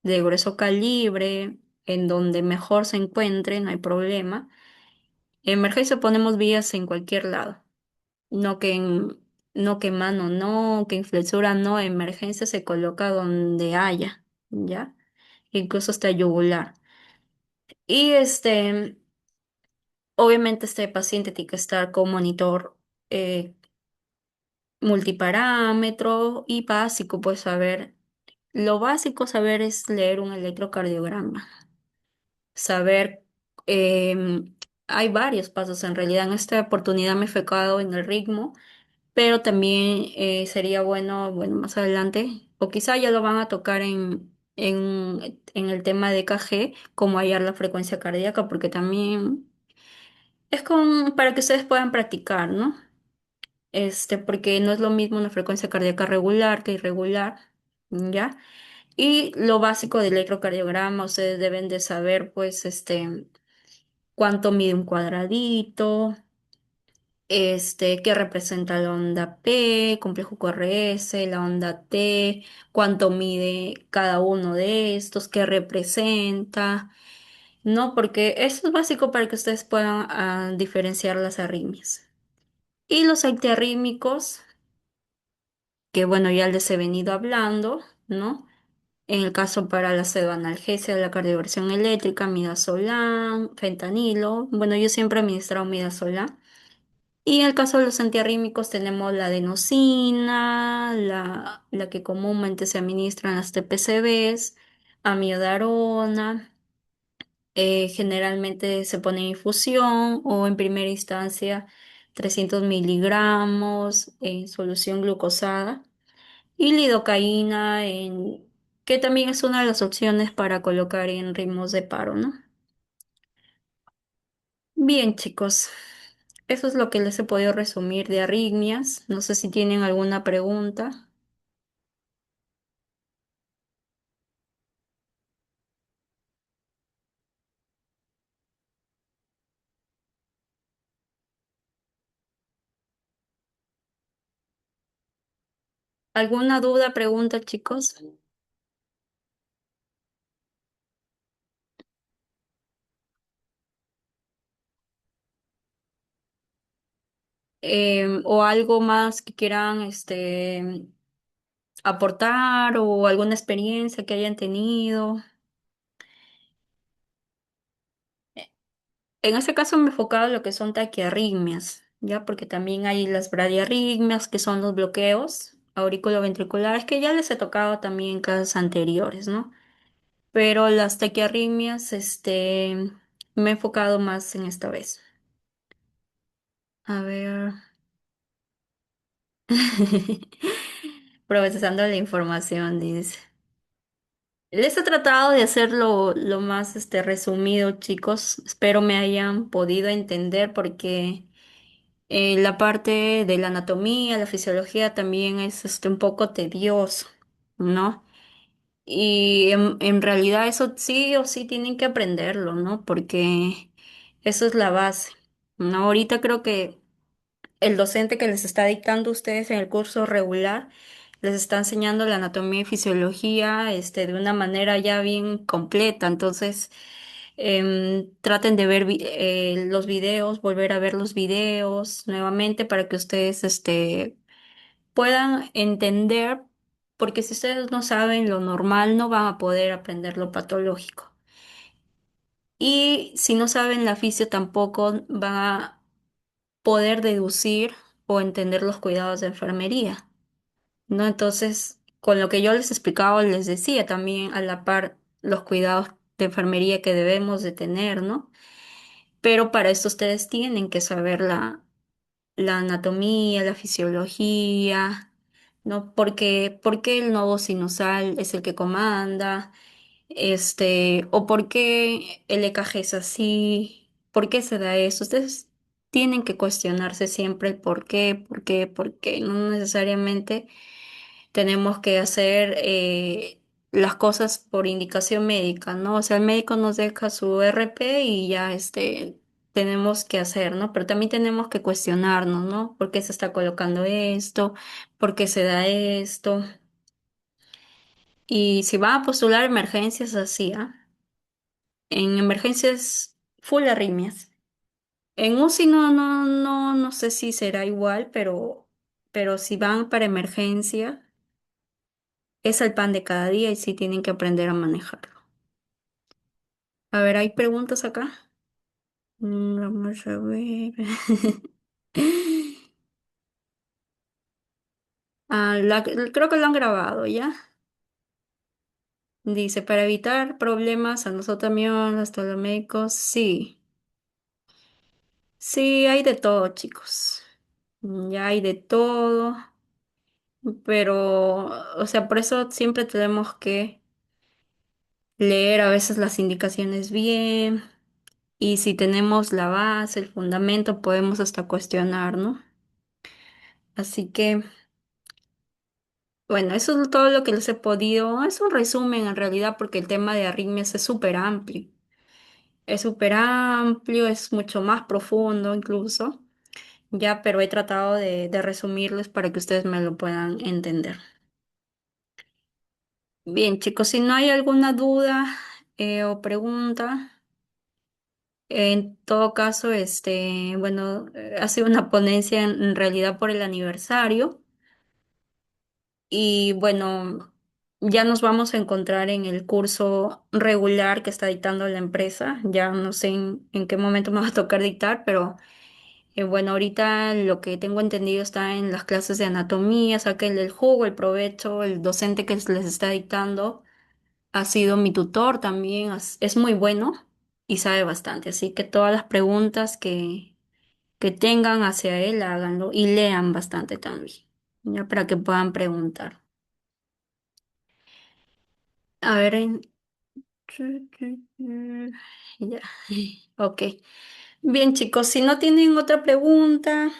de grueso calibre, en donde mejor se encuentre, no hay problema. En emergencia ponemos vías en cualquier lado, no que no que mano, no, que en flexura, no, en emergencia se coloca donde haya, ¿ya? Incluso hasta yugular. Y obviamente este paciente tiene que estar con monitor eh, multiparámetro y básico, pues saber, lo básico saber es leer un electrocardiograma. Saber, em, hay varios pasos en realidad. En esta oportunidad me he enfocado en el ritmo, pero también sería bueno, bueno, más adelante. o quizá ya lo van a tocar en el tema de EKG, cómo hallar la frecuencia cardíaca, porque también es para que ustedes puedan practicar, ¿no? Porque no es lo mismo una frecuencia cardíaca regular que irregular, ¿ya? Y lo básico del electrocardiograma, ustedes deben de saber, pues, cuánto mide un cuadradito, qué representa la onda P, complejo QRS, la onda T, cuánto mide cada uno de estos, qué representa, ¿no? Porque eso es básico para que ustedes puedan diferenciar las arritmias. Y los antiarrítmicos, que bueno, ya les he venido hablando, ¿no? En el caso para la pseudoanalgesia, la cardioversión eléctrica, midazolam, fentanilo. Bueno, yo siempre he administrado midazolam. Y en el caso de los antiarrítmicos tenemos la adenosina, la que comúnmente se administra en las TPCBs, amiodarona, generalmente se pone en infusión o en primera instancia 300 miligramos en solución glucosada y lidocaína, que también es una de las opciones para colocar en ritmos de paro, ¿no? Bien, chicos, eso es lo que les he podido resumir de arritmias. No sé si tienen alguna pregunta. ¿Alguna duda, pregunta, chicos? ¿O algo más que quieran aportar o alguna experiencia que hayan tenido? En este caso me he enfocado en lo que son taquiarritmias, ¿ya? Porque también hay las bradiarritmias, que son los bloqueos auriculoventriculares, que ya les he tocado también en casos anteriores, ¿no? Pero las taquiarritmias, me he enfocado más en esta vez. A ver. Procesando la información, dice. Les he tratado de hacerlo lo más resumido, chicos. Espero me hayan podido entender porque la parte de la anatomía, la fisiología también es un poco tedioso, ¿no? Y en realidad eso sí o sí tienen que aprenderlo, ¿no? Porque eso es la base, ¿no? Ahorita creo que el docente que les está dictando a ustedes en el curso regular les está enseñando la anatomía y fisiología, de una manera ya bien completa. Entonces, traten de ver los videos, volver a ver los videos nuevamente para que ustedes, puedan entender, porque si ustedes no saben lo normal, no van a poder aprender lo patológico. Y si no saben la fisio, tampoco van a poder deducir o entender los cuidados de enfermería, ¿no? Entonces, con lo que yo les explicaba, les decía también a la par los cuidados de enfermería que debemos de tener, ¿no? Pero para esto ustedes tienen que saber la anatomía, la fisiología, ¿no? Porque el nodo sinusal es el que comanda, o por qué el EKG es así, por qué se da eso. Ustedes tienen que cuestionarse siempre el por qué. No necesariamente tenemos que hacer las cosas por indicación médica, ¿no? O sea, el médico nos deja su RP y ya tenemos que hacer, ¿no? Pero también tenemos que cuestionarnos, ¿no? ¿Por qué se está colocando esto? ¿Por qué se da esto? Y si van a postular emergencias así, ¿ah? En emergencias full arritmias. En UCI no sé si será igual, pero si van para emergencia, es el pan de cada día y sí tienen que aprender a manejarlo. A ver, ¿hay preguntas acá? Vamos a ver. Creo que lo han grabado, ¿ya? Dice, para evitar problemas a nosotros también, hasta los médicos, sí. Sí, hay de todo, chicos. Ya hay de todo. pero, o sea, por eso siempre tenemos que leer a veces las indicaciones bien y si tenemos la base, el fundamento, podemos hasta cuestionar, ¿no? Así que, bueno, eso es todo lo que les he podido. Es un resumen en realidad porque el tema de arritmias es súper amplio. Es súper amplio, es mucho más profundo incluso, ya, pero he tratado de resumirles para que ustedes me lo puedan entender. Bien, chicos, si no hay alguna duda o pregunta, en todo caso, bueno, ha sido una ponencia en realidad por el aniversario y bueno, ya nos vamos a encontrar en el curso regular que está dictando la empresa. Ya no sé en qué momento me va a tocar dictar, pero bueno, ahorita lo que tengo entendido está en las clases de anatomía, sáquenle el jugo, el provecho, el docente que les está dictando ha sido mi tutor también, es muy bueno y sabe bastante, así que todas las preguntas que tengan hacia él, háganlo y lean bastante también, ya para que puedan preguntar. A ver, ya, ok. Bien, chicos, si no tienen otra pregunta,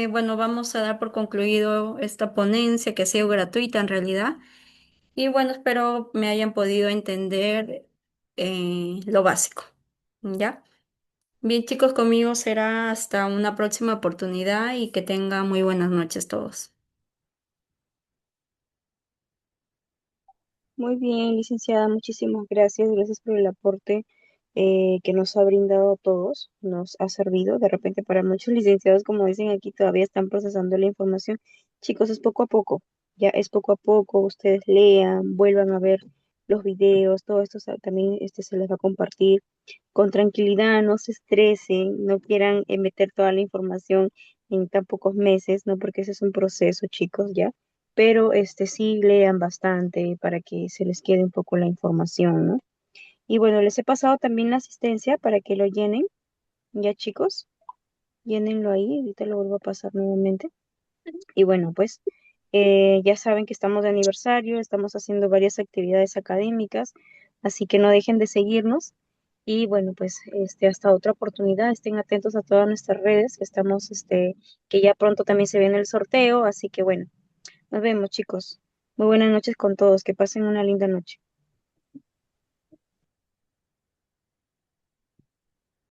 bueno, vamos a dar por concluido esta ponencia que ha sido gratuita en realidad. Y bueno, espero me hayan podido entender lo básico. ¿Ya? Bien, chicos, conmigo será hasta una próxima oportunidad y que tengan muy buenas noches todos. Muy bien, licenciada, muchísimas gracias. Gracias por el aporte que nos ha brindado a todos. Nos ha servido. De repente para muchos licenciados, como dicen aquí, todavía están procesando la información. Chicos, es poco a poco. Ya es poco a poco. Ustedes lean, vuelvan a ver los videos, todo esto también se les va a compartir con tranquilidad. No se estresen, no quieran meter toda la información en tan pocos meses, ¿no? Porque ese es un proceso, chicos, ¿ya? Pero sí lean bastante para que se les quede un poco la información, ¿no? Y bueno, les he pasado también la asistencia para que lo llenen, ya chicos, llénenlo ahí, ahorita lo vuelvo a pasar nuevamente. Y bueno, pues ya saben que estamos de aniversario, estamos haciendo varias actividades académicas, así que no dejen de seguirnos. Y bueno, pues hasta otra oportunidad, estén atentos a todas nuestras redes, que estamos, que ya pronto también se viene el sorteo, así que bueno. Nos vemos, chicos. Muy buenas noches con todos. Que pasen una linda noche.